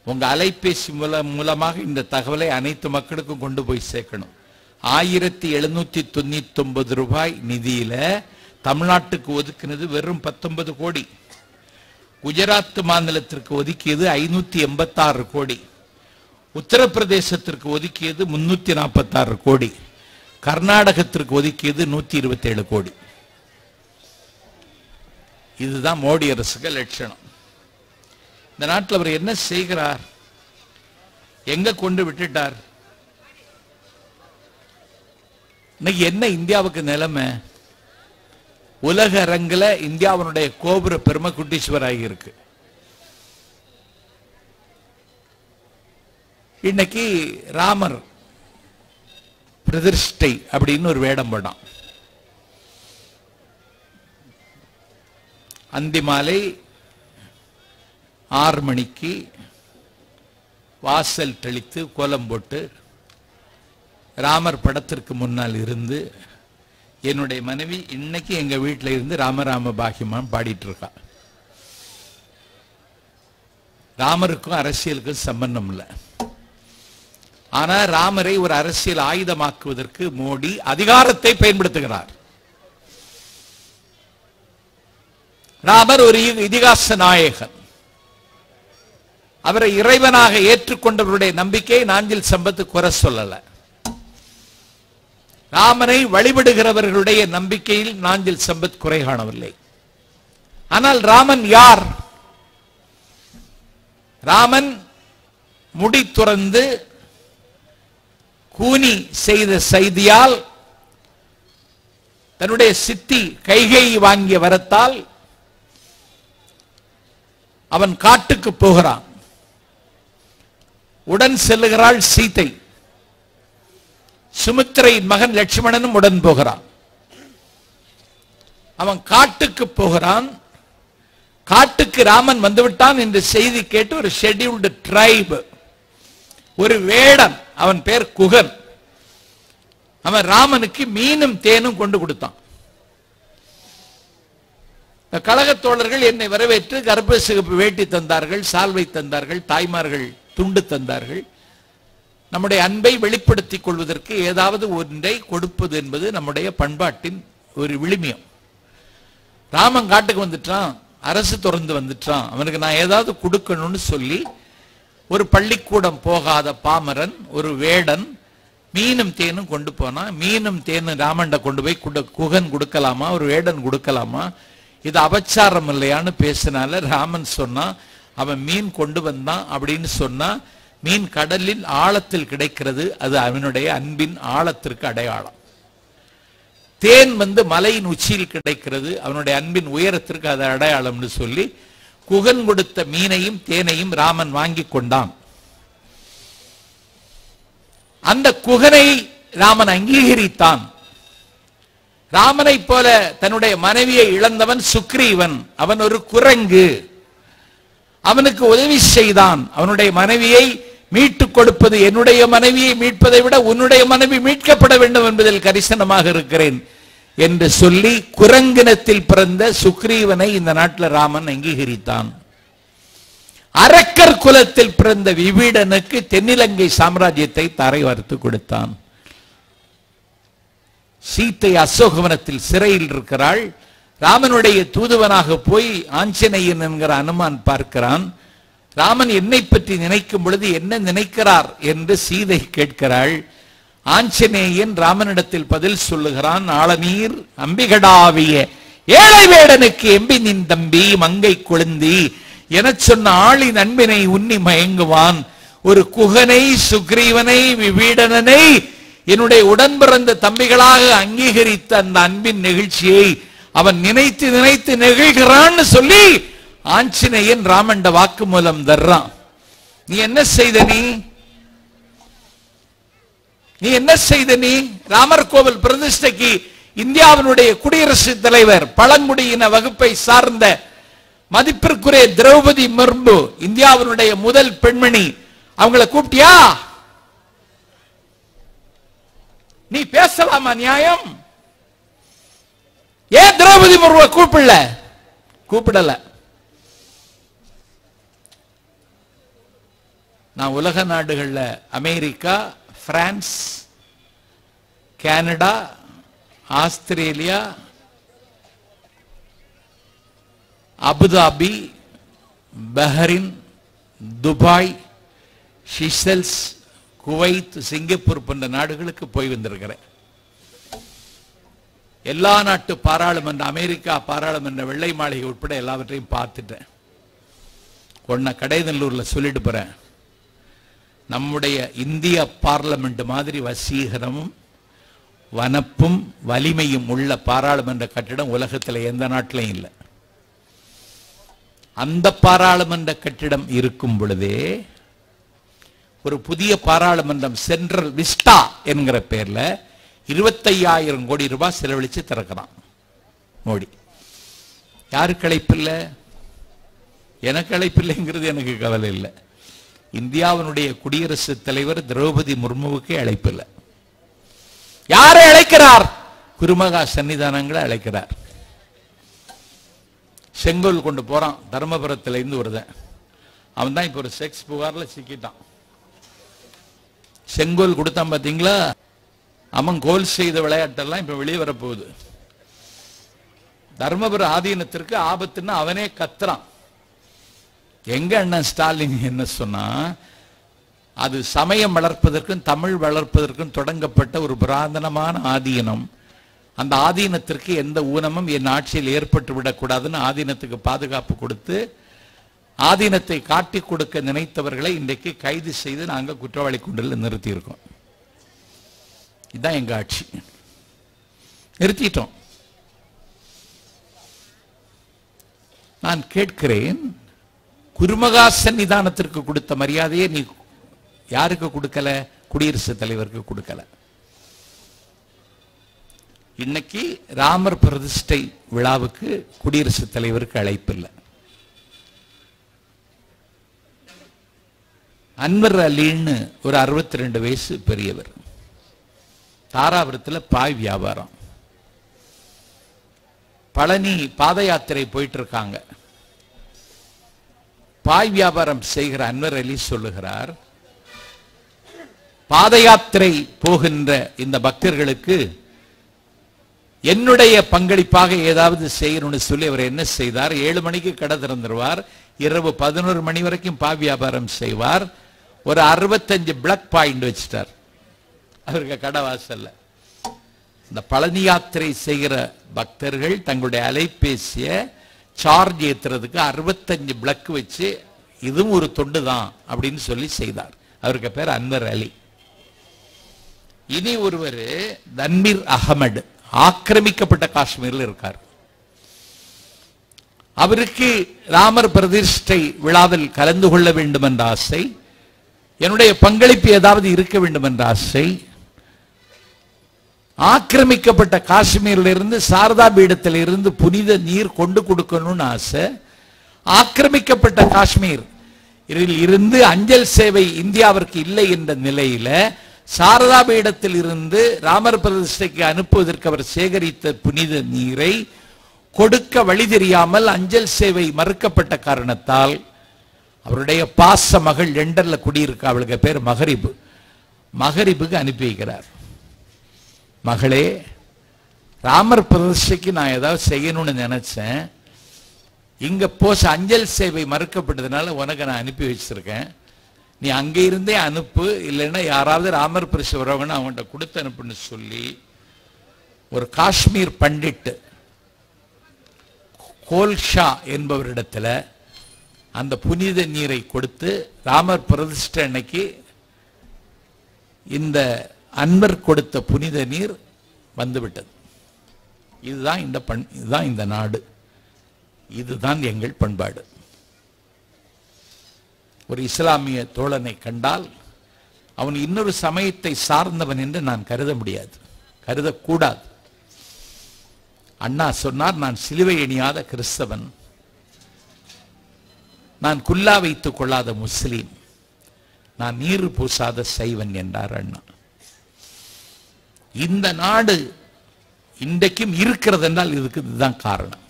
உங்க அலைபேசி மூலமாக இந்த தகவலை அனைத்து மக்களுக்கும் கொண்டு போய் சேர்க்கணும். 1799 ரூபாய் நிதியில தமிழ்நாட்டுக்கு ஒதுக்கினது வெறும் 19 கோடி. குஜராத் மாநிலத்திற்கு ஒதுக்கியது 586 கோடி. உத்தரப்பிரதேசத்திற்கு ஒதுக்கியது 346 கோடி. கர்நாடகத்திற்கு ஒதுக்கியது 127 கோடி. இதுதான் மோடி அரசுக்கு லட்சணம். இந்த நாட்டில் அவர் என்ன செய்கிறார்? எங்க கொண்டு விட்டுட்டார்? இன்னைக்கு என்ன இந்தியாவுக்கு நிலைமை? உலக அரங்கில் இந்தியாவுடைய கோபுர பெருமக்குட்டீஸ்வராகி இருக்கு. இன்னைக்கு ராமர் பிரதிஷ்டை அப்படின்னு ஒரு வேடம் படம். அந்தி மாலை 6 மணிக்கு வாசல் தெளித்து கோலம் போட்டு ராமர் படத்திற்கு முன்னால் இருந்து என்னுடைய மனைவி இன்னைக்கு எங்க வீட்டில் இருந்து ராமராம பாகியமான் பாடிட்டு இருக்கா. ராமருக்கும் அரசியலுக்கும் சம்பந்தம் இல்லை. ஆனா ராமரை ஒரு அரசியல் ஆயுதமாக்குவதற்கு மோடி அதிகாரத்தை பயன்படுத்துகிறார். ராமர் ஒரு இதிகாச நாயகன். அவரை இறைவனாக ஏற்றுக்கொண்டவருடைய நம்பிக்கை நாஞ்சில் சம்பத்து குறை சொல்லல. ராமனை வழிபடுகிறவர்களுடைய நம்பிக்கையில் நாஞ்சில் சம்பத் குறை காணவில்லை. ஆனால் ராமன் யார்? ராமன் முடி துறந்து கூனி செய்த செய்தியால் தன்னுடைய சித்தி கைகை வாங்கிய வரத்தால் அவன் காட்டுக்கு போகிறான். உடன் செல்லுகிறாள் சீதை. சுமித்திரையின் மகன் லட்சுமணனும் உடன் போகிறான். அவன் காட்டுக்கு போகிறான். காட்டுக்கு ராமன் வந்துவிட்டான் என்று செய்தி கேட்டு ஒரு ஷெட்யூல்டு ட்ரைப், ஒரு வேடன், அவன் பேர் குகன், அவன் ராமனுக்கு மீனும் தேனும் கொண்டு கொடுத்தான். கழகத் தோழர்கள் என்னை வரவேற்று கர்ப்ப சிகப்பு வேட்டி தந்தார்கள், சால்வை தந்தார்கள், தாய்மார்கள் துண்டு தந்தார்கள். நம்முடைய அன்பை வெளிப்படுத்திக் கொள்வதற்கு ஏதாவது ஒன்றை கொடுப்பது என்பது நம்முடைய பண்பாட்டின் ஒரு விழுமியம். ராமன் காட்டுக்கு வந்துட்டான். அரசு திறந்து வந்துட்டான், அவனுக்கு நான் ஏதாவது கொடுக்கணும்னு சொல்லி ஒரு பள்ளிக்கூடம் போகாத பாமரன் ஒரு வேடன் மீனும் தேனும் கொண்டு போனா. மீனும் தேனும் ராமண்ட கொண்டு போய் குகன் கொடுக்கலாமா, ஒரு வேடன் கொடுக்கலாமா, இது அபச்சாரம் இல்லையான்னு பேசினால ராமன் சொன்னா அவன் மீன் கொண்டு வந்தான் அப்படின்னு சொன்னா மீன் கடலில் ஆழத்தில் கிடைக்கிறது, அது அவனுடைய அன்பின் ஆழத்திற்கு அடையாளம். தேன் மலையின் உச்சியில் கிடைக்கிறது, அவனுடைய அன்பின் உயரத்திற்கு அது அடையாளம்னு சொல்லி குகன் கொடுத்த மீனையும் தேனையும் ராமன் வாங்கி கொண்டான். அந்த குகனை ராமன் அங்கீகரித்தான். ராமனை போல தன்னுடைய மனைவியை இழந்தவன் சுக்ரீவன், அவன் ஒரு குரங்கு, அவனுக்கு உதவி செய்தான். அவனுடைய மனைவியை மீட்டுக் கொடுப்பது, என்னுடைய மனைவியை மீட்பதை விட உன்னுடைய மனைவி மீட்கப்பட வேண்டும் என்பதில் கரிசனமாக இருக்கிறேன் என்று சொல்லி குரங்கினத்தில் பிறந்த சுக்ரீவனை இந்த நாட்டில் ராமன் அங்கீகரித்தான். அரக்கர் குலத்தில் பிறந்த விபீடனுக்கு தென்னிலங்கை சாம்ராஜ்யத்தை தாரை வார்த்து கொடுத்தான். சீத்தை அசோகவனத்தில் சிறையில் இருக்கிறாள். ராமனுடைய தூதுவனாக போய் ஆஞ்சநேயன் என்கிற அனுமான் பார்க்கிறான். ராமன் என்னை பற்றி நினைக்கும் பொழுது என்ன நினைக்கிறார் என்று சீதை கேட்கிறாள். ஆஞ்சநேயன் ராமனிடத்தில் பதில் சொல்லுகிறான். ஆளநீர் அம்பிகடாவிய ஏழை வேடனுக்கு எம்பி நின் தம்பி மங்கை கொழுந்தி என சொன்ன ஆளின் அன்பினை உன்னி மயங்குவான். ஒரு குகனை, சுக்ரீவனை, விபீடனனை என்னுடைய உடன் பிறந்த தம்பிகளாக அங்கீகரித்த அந்த அன்பின் நெகிழ்ச்சியை அவன் நினைத்து நினைத்து நெகிழ்கிறான்னு சொல்லி ஆஞ்சநேயன் ராமண்ட வாக்கு மூலம் தர்றான். நீ என்ன செய்த? நீ என்ன செய்த? நீ ராமர் கோவில் பிரதிஷ்டைக்கு இந்தியாவினுடைய குடியரசுத் தலைவர், பழங்குடியின வகுப்பை சார்ந்த மதிப்பிற்குரிய திரௌபதி முர்மு, இந்தியாவினுடைய முதல் பெண்மணி, அவங்களை கூப்பிட்டியா? நீ பேசலாமா? நியாயம்? ஏன் திரௌபதி முர்மு கூப்பிடல? நான் உலக நாடுகள்ல America, France, Canada, Australia, Abu Dhabi, Bahrain, Dubai, Seychelles, Kuwait, Singapore போன்ற நாடுகளுக்கு போய் வந்திருக்கிறேன். எல்லா நாட்டு பாராளுமன்ற, அமெரிக்கா பாராளுமன்ற, வெள்ளை மாளிகை உட்பட எல்லாவற்றையும் பார்த்துட்டேன். ஒன்ன கடைதல்லூர்ல சொல்லிட்டு போறேன். நம்முடைய இந்திய பார்லமெண்ட் மாதிரி வசீகரமும் வனப்பும் வலிமையும் உள்ள பாராளுமன்ற கட்டிடம் உலகத்தில் எந்த நாட்டிலையும் இல்லை. அந்த பாராளுமன்ற கட்டிடம் இருக்கும் பொழுதே ஒரு புதிய பாராளுமன்றம் சென்ட்ரல் விஸ்டா என்கிற பேர்ல 25,000 கோடி ரூபாய் செலவழிச்சு திறக்கிறான் மோடி. யாருக்கு அழைப்பில்லை? எனக்கு அழைப்பில்லைங்கிறது எனக்கு கவலை இல்லை. இந்தியாவினுடைய குடியரசுத் தலைவர் திரௌபதி முர்முவுக்கு அழைப்பில்லை. யாரை அழைக்கிறார்? குருமகா சன்னிதானங்களை அழைக்கிறார். செங்கோல் கொண்டு போறான். தர்மபுரத்துல இருந்து வருதேன். அவன் தான் இப்ப ஒரு செக்ஸ் புகார்ல சிக்கிட்டான். செங்கோல் கொடுத்தான் பாத்தீங்களா? அவன் கோல் செய்த விளையாட்டெல்லாம் இப்ப வெளியே வரப்போகுது. தர்மபுர ஆதீனத்திற்கு ஆபத்துன்னு அவனே கத்துறான். எங்க அண்ணன் ஸ்டாலின் என்ன சொன்னா, அது சமயம் வளர்ப்பதற்கும் தமிழ் வளர்ப்பதற்கும் தொடங்கப்பட்ட ஒரு புராதனமான ஆதீனம். அந்த ஆதீனத்திற்கு எந்த ஊனமும் என் ஆட்சியில் ஏற்பட்டு விடக்கூடாதுன்னு ஆதீனத்துக்கு பாதுகாப்பு கொடுத்து ஆதீனத்தை காட்டி கொடுக்க நினைத்தவர்களை இன்றைக்கு கைது செய்து நாங்கள் குற்றவாளி கூண்டில் நிறுத்தி இருக்கோம். இதுதான் எங்க ஆட்சி. நிறுத்திட்டோம். நான் கேட்கிறேன், குருமகா சன்னிதானத்திற்கு கொடுத்த மரியாதையை நீ யாருக்கு கொடுக்கல? குடியரசுத் தலைவருக்கு கொடுக்கல. இன்னைக்கு ராமர் பிரதிஷ்டை விழாவுக்கு குடியரசுத் தலைவருக்கு அழைப்பில்லை. அன்வர் அலின்னு ஒரு 62 வயசு பெரியவர், தாராபுரத்தில் பாய் வியாபாரம், பழனி பாத யாத்திரை போயிட்டு இருக்காங்க. பாய் வியாபாரம் செய்கிற அன்வர் அலி சொல்லுகிறார், பாத யாத்திரை போகின்ற இந்த பக்தர்களுக்கு என்னுடைய பங்களிப்பாக ஏதாவது செய்யணும்னு சொல்லி அவர் என்ன செய்தார்? 7 மணிக்கு கடை திறந்துருவார், இரவு 11 மணி வரைக்கும் பா வியாபாரம் செய்வார். ஒரு 65 பிளக் பாயிண்ட் வச்சிட்டார் அவருக்கு கடை வாசல்ல. இந்த பழனி யாத்திரை செய்கிற பக்தர்கள் தங்களுடைய அலைபேசிய சார்ஜ் ஏத்துறதுக்கு 65 பிளக் வச்சு, இதுவும் ஒரு தொண்டு தான் அப்படின்னு சொல்லி செய்தார். அவருக்கு பேர் அன்வர் அலி. இனி ஒருவர் தன்வீர் அகமது, ஆக்கிரமிக்கப்பட்ட காஷ்மீரில் இருக்கார். அவருக்கு ராமர் பிரதிஷ்டை விழாவில் கலந்து கொள்ள வேண்டும் என்ற ஆசை, என்னுடைய பங்களிப்பு ஏதாவது இருக்க வேண்டும் என்ற ஆசை. ஆக்கிரமிக்கப்பட்ட காஷ்மீரில் இருந்து சாரதா பீடத்தில் இருந்து புனித நீர் கொண்டு கொடுக்கணும்னு ஆசை. ஆக்கிரமிக்கப்பட்ட காஷ்மீர் இருந்து அஞ்சல் சேவை இந்தியாவிற்கு இல்லை என்ற நிலையில சாரதா பீடத்தில் இருந்து ராமர் பிரதிஷ்டைக்கு அனுப்புவதற்கு அவர் சேகரித்த புனித நீரை கொடுக்க வழி தெரியாமல் அஞ்சல் சேவை மறுக்கப்பட்ட காரணத்தால் அவருடைய பாச மகள் லண்டன்ல குடியிருக்க, அவளுக்கு பேர் மகரிபுக்கு அனுப்பி வைக்கிறார். மகளே, ராமர் பிரதிஷ்டைக்கு நான் ஏதாவது செய்யணும்னு நினைச்சேன், இங்க போஸ் அஞ்சல் சேவை மறுக்கப்பட்டதுனால உனக்கு நான் அனுப்பி வச்சிருக்கேன், நீ அங்கே இருந்தே அனுப்பு, இல்லைன்னா யாராவது ராமர் பிரதிஷ்டை வரவங்கன்னு அவங்கள்ட்ட கொடுத்து அனுப்புன்னு சொல்லி ஒரு காஷ்மீர் பண்டிட் கோல்ஷா என்பவரிடத்துல அந்த புனித நீரை கொடுத்து ராமர் பிரதிஷ்டை அன்னைக்கு இந்த அன்வர் கொடுத்த புனித நீர் வந்துவிட்டது. இதுதான் இந்த நாடு, இதுதான் எங்கள் பண்பாடு. ஒரு இஸ்லாமிய தோழனை கண்டால் அவன் இன்னொரு சமயத்தை சார்ந்தவன் என்று நான் கருத முடியாது, கருதக்கூடாது. அண்ணா சொன்னார், நான் சிலுவை எணியாத கிறிஸ்தவன், நான் குல்லா வைத்துக் கொள்ளாத முஸ்லீம், நான் நீர் பூசாத சைவன் என்றார் அண்ணா. இந்த நாடு இன்றைக்கும் இருக்கிறது என்றால் இதுக்கு இதுதான் காரணம்.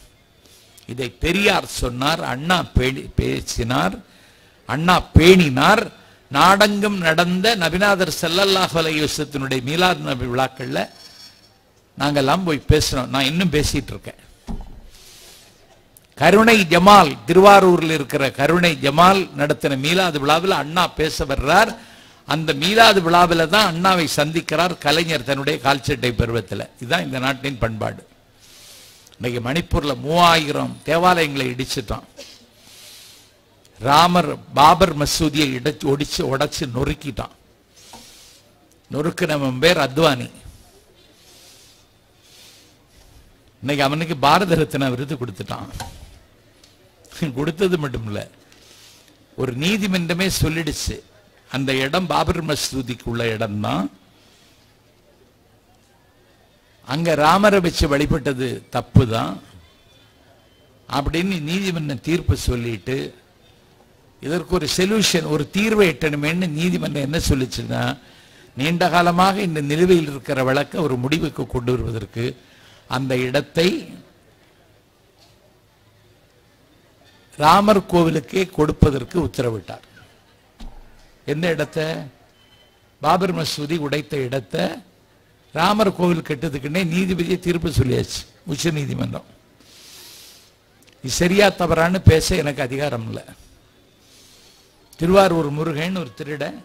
இதை பெரியார் சொன்னார், அண்ணா பேசினார், அண்ணா பேணினார். நாடெங்கும் நடந்த நபிநாதர் ஸல்லல்லாஹு அலைஹி வஸல்லத்தினுடைய மீலாத் நபி விழாக்கள்ல நாங்கெல்லாம் போய் பேசுறோம். நான் இன்னும் பேசிட்டு இருக்கேன். கருணை ஜமால், திருவாரூரில் இருக்கிற கருணை ஜமால் நடத்தின மீலாது விழாவில் அண்ணா பேச வர்றார். அந்த மீலாது விழாவில் தான் அண்ணாவை சந்திக்கிறார் கலைஞர் தன்னுடைய கால்சட்டை பருவத்தில். இதுதான் இந்த நாட்டின் பண்பாடு. இன்னைக்கு மணிப்பூர்ல 3000 தேவாலயங்களை இடிச்சுட்டான். ராமர் பாபர் மசூதியை உடைச்சு நொறுக்கிட்டான். நொறுக்கினவன் பேர் அத்வானி. இன்னைக்கு அவனுக்கு பாரத ரத்னா விருது கொடுத்துட்டான். கொடுத்தது மட்டும் இல்ல, ஒரு நீதிமன்றமே சொல்லிடுச்சு அந்த இடம் பாபர் மசூதிக்கு உள்ள இடம் தான், அங்க ராமரை வச்சு வழிபட்டது தப்பு தான் அப்படின்னு நீதிமன்றம் தீர்ப்பு சொல்லிட்டு இதற்கு ஒரு சொல்யூஷன், ஒரு தீர்வை எட்டணுமேன்னு நீதிமன்றம் என்ன சொல்லிச்சுன்னா, நீண்ட காலமாக இந்த நிலுவையில் இருக்கிற வழக்கை ஒரு முடிவுக்கு கொண்டு வருவதற்கு அந்த இடத்தை ராமர் கோவிலுக்கே கொடுப்பதற்கு உத்தரவிட்டார். எந்த இடத்தை? பாபர் மசூதி உடைத்த இடத்தை ராமர் கோவில் கட்டத்துக்குன்னே நீதிபதியை தீர்ப்பு சொல்லியாச்சு உச்ச நீதிமன்றம். இது சரியா தவறான்னு பேச எனக்கு அதிகாரம் இல்லை. திருவாரூர் முருகன் ஒரு திருடன்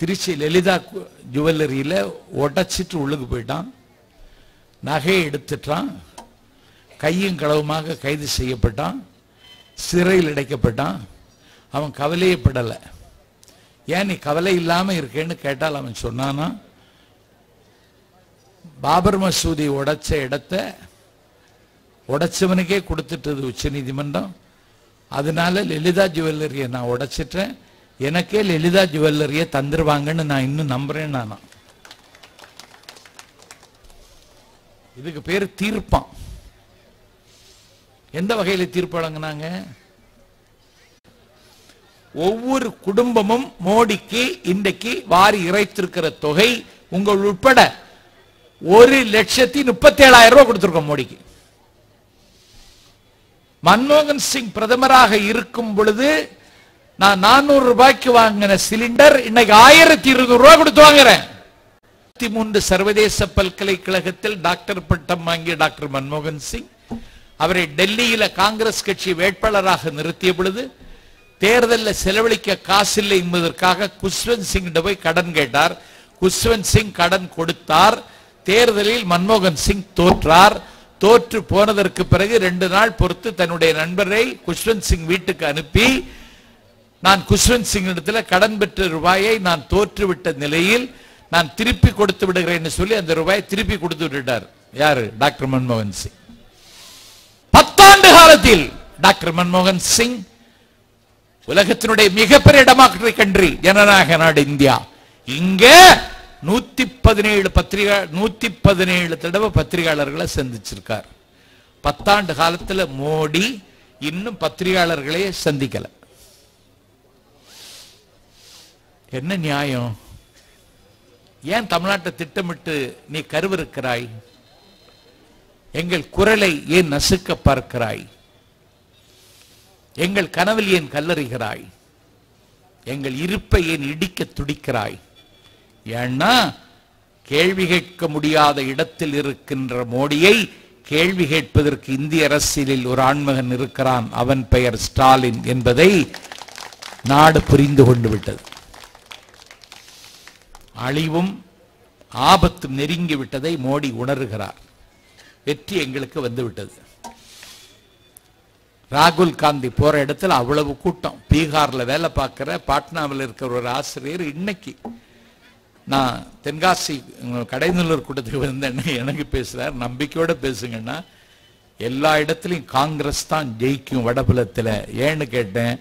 திருச்சி லலிதா ஜுவல்லரியில உடைச்சிட்டு உள்ளுக்கு போயிட்டான், நகையை எடுத்துட்டான், கையும் களவுமாக கைது செய்யப்பட்டான், சிறையில் அடைக்கப்பட்டான். அவன் கவலையே படலை. ஏன் நீ கவலை இல்லாம இருக்கேன்னு கேட்டால் அவன் சொன்னானா, பாபர் மசூதி உடைச்ச இடத்தை உடைச்சவனுக்கே கொடுத்துட்டது உச்ச நீதிமன்றம். அதனால லலிதா ஜுவல்லரியை நான் உடைச்சிட்டேன், எனக்கே லலிதா ஜுவல்லரியை தந்துருவாங்கன்னு நான் இன்னும் நம்புறேன். நானா இதுக்கு பேர் தீர்ப்பான். எந்த வகையில் தீர்ப்பு வழங்கினாங்க? ஒவ்வொரு குடும்பமும் மோடிக்கு இன்றைக்கு வாரி இறைத்திருக்கிற தொகை உங்கள் உட்பட 1,37,000 ரூபாய் கொடுத்திருக்கோம் மோடிக்கு. மன்மோகன் சிங் பிரதமராக இருக்கும் பொழுது நான் 400 ரூபாய்க்கு வாங்கின சிலிண்டர் இன்னைக்கு 1,200 ரூபாய் கொடுத்து வாங்குறேன். 3 சர்வதேச பல்கலைக்கழகத்தில் டாக்டர் பட்டம் வாங்கிய டாக்டர் மன்மோகன் சிங் அவரை டெல்லியில காங்கிரஸ் கட்சி வேட்பாளராக நிறுத்திய பொழுது தேர்தலில் செலவழிக்க காசில்லை என்பதற்காக குஷ்வந்த் சிங் போய் கடன் கேட்டார். குஷ்வந்த் சிங் கடன் கொடுத்தார். தேர்தலில் மன்மோகன் சிங் தோற்றார். தோற்று போனதற்கு பிறகு 2 நாள் பொறுத்து தன்னுடைய நண்பரை குஷ்வந்த் சிங் வீட்டுக்கு அனுப்பி, நான் குஷ்வந்த் சிங் இடத்துல கடன் பெற்ற ரூபாயை நான் தோற்றுவிட்ட நிலையில் நான் திருப்பி கொடுத்து விடுகிறேன் சொல்லி அந்த ரூபாயை திருப்பி கொடுத்து விட்டுட்டார். யாரு? டாக்டர் மன்மோகன் சிங். 10 ஆண்டு காலத்தில் டாக்டர் மன்மோகன் சிங் உலகத்தினுடைய மிகப்பெரிய டெமோக்ராட்டிக் கண்ட்ரி, ஜனநாயக நாடு இந்தியா, இங்க 117 தடவை பத்திரிகையாளர்களை சந்திச்சிருக்கார். 10 ஆண்டு காலத்துல மோடி இன்னும் பத்திரிகையாளர்களே சந்திக்கல. என்ன நியாயம்? ஏன் தமிழ்நாட்டை திட்டமிட்டு நீ கருவிருக்கிறாய்? எங்கள் குரலை ஏன் நசுக்க பார்க்கிறாய்? எங்கள் கனவில் ஏன் கல்லறிகிறாய்? எங்கள் இருப்பை ஏன் இடிக்க துடிக்கிறாய்? ஏன்னா கேள்வி கேட்க முடியாத இடத்தில் இருக்கின்ற மோடியை கேள்வி கேட்பதற்கு இந்திய அரசியலில் ஒரு ஆண்மகன் இருக்கிறான். அவன் பெயர் ஸ்டாலின் என்பதை நாடு புரிந்து கொண்டு விட்டது. அழிவும் ஆபத்தும் நெருங்கி விட்டதை மோடி உணர்கிறார். வெற்றி எங்களுக்கு வந்துவிட்டது. ராகுல் காந்தி போற இடத்துல அவ்வளவு கூட்டம். பீகார்ல வேலை பார்க்கிற பாட்னாவில் இருக்கிற ஒரு ஆசிரியர், இன்னைக்கு நான் தென்காசி கடைநல்லூர் கூட்டத்துக்கு வந்தேன்னு எனக்கு பேசுறார். நம்பிக்கையோட பேசுங்கன்னா, எல்லா இடத்துலையும் காங்கிரஸ் தான் ஜெயிக்கும் வடபுலத்தில். ஏன்னு கேட்டேன்,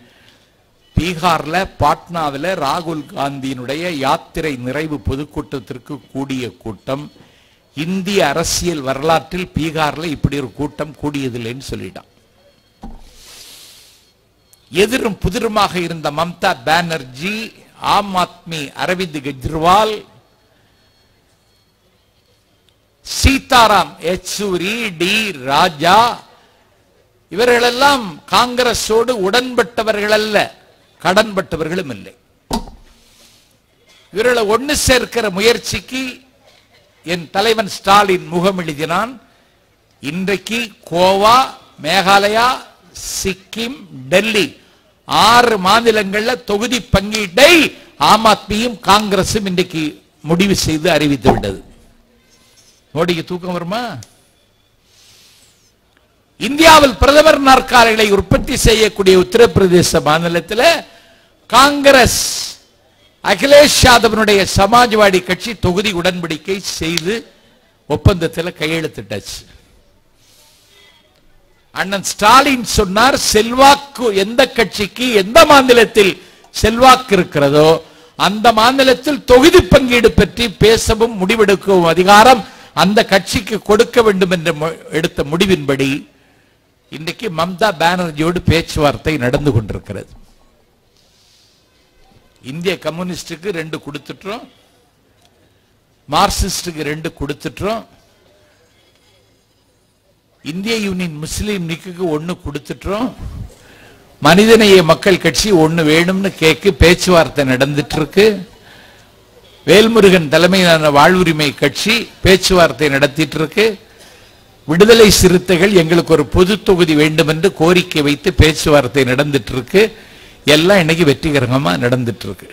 பீகார்ல பாட்னாவில் ராகுல் காந்தியினுடைய யாத்திரை நிறைவு பொதுக்கூட்டத்திற்கு கூடிய கூட்டம் இந்திய அரசியல் வரலாற்றில் பீகார்ல இப்படி ஒரு கூட்டம் கூடியதில்லைன்னு சொல்லிட்டான். எதிரும் புதிருமாக இருந்த மம்தா பானர்ஜி, ஆம் ஆத்மி அரவிந்த் கெஜ்ரிவால், சீதாராம் யெச்சூரி, டி ராஜா, இவர்களெல்லாம் காங்கிரஸோடு உடன்பட்டவர்கள் அல்ல, கடன்பட்டவர்களும் இல்லை. இவர்களை ஒன்று சேர்க்கிற முயற்சிக்கு என் தலைவன் ஸ்டாலின் முகம் எழுதினான். இன்றைக்கு கோவா, மேகாலயா, சிக்கிம், டெல்லி 6 மாநிலங்கள்ல தொகுதி பங்கீட்டை ஆம் ஆத்மியும் காங்கிரசும் இன்றைக்கு முடிவு செய்து அறிவித்து விட்டது. மோடிக்கு தூக்கம் வருமா? இந்தியாவில் பிரதமர் நாற்காலிகளை உற்பத்தி செய்யக்கூடிய உத்தரப்பிரதேச மாநிலத்தில் காங்கிரஸ் அகிலேஷ் யாதவனுடைய சமாஜ்வாடி கட்சி தொகுதி உடன்படிக்கை செய்து ஒப்பந்தத்தில் கையெழுத்திட்டாச்சு. அண்ணன் ஸ்டாலின் சொன்னார், செல்வாக்கு எந்த கட்சிக்கு எந்த மாநிலத்தில் செல்வாக்கு இருக்கிறதோ அந்த மாநிலத்தில் தொகுதி பங்கீடு பற்றி பேசவும் முடிவெடுக்கவும் அதிகாரம் அந்த கட்சிக்கு கொடுக்க வேண்டும் என்று எடுத்த முடிவின்படி இன்றைக்கு மம்தா பானர்ஜியோடு பேச்சுவார்த்தை நடந்து கொண்டிருக்கிறது. இந்திய கம்யூனிஸ்டுக்கு 2 கொடுத்துட்டோம், மார்க்சிஸ்டுக்கு 2 கொடுத்துட்டோம், இந்திய யூனியன் முஸ்லீம் லீக்குக்கு 1 கொடுத்துட்டோம், மனிதநேய மக்கள் கட்சி 1 வேணும்னு கேட்க பேச்சுவார்த்தை நடந்துட்டு இருக்கு. வேல்முருகன் தலைமையிலான வாழ்வுரிமை கட்சி பேச்சுவார்த்தை நடத்திட்டு இருக்கு. விடுதலை சிறுத்தைகள் எங்களுக்கு ஒரு பொது தொகுதி வேண்டும் என்று கோரிக்கை வைத்து பேச்சுவார்த்தை நடந்துட்டு இருக்கு. எல்லாம் இன்னைக்கு வெற்றிகரமா நடந்துட்டு இருக்கு.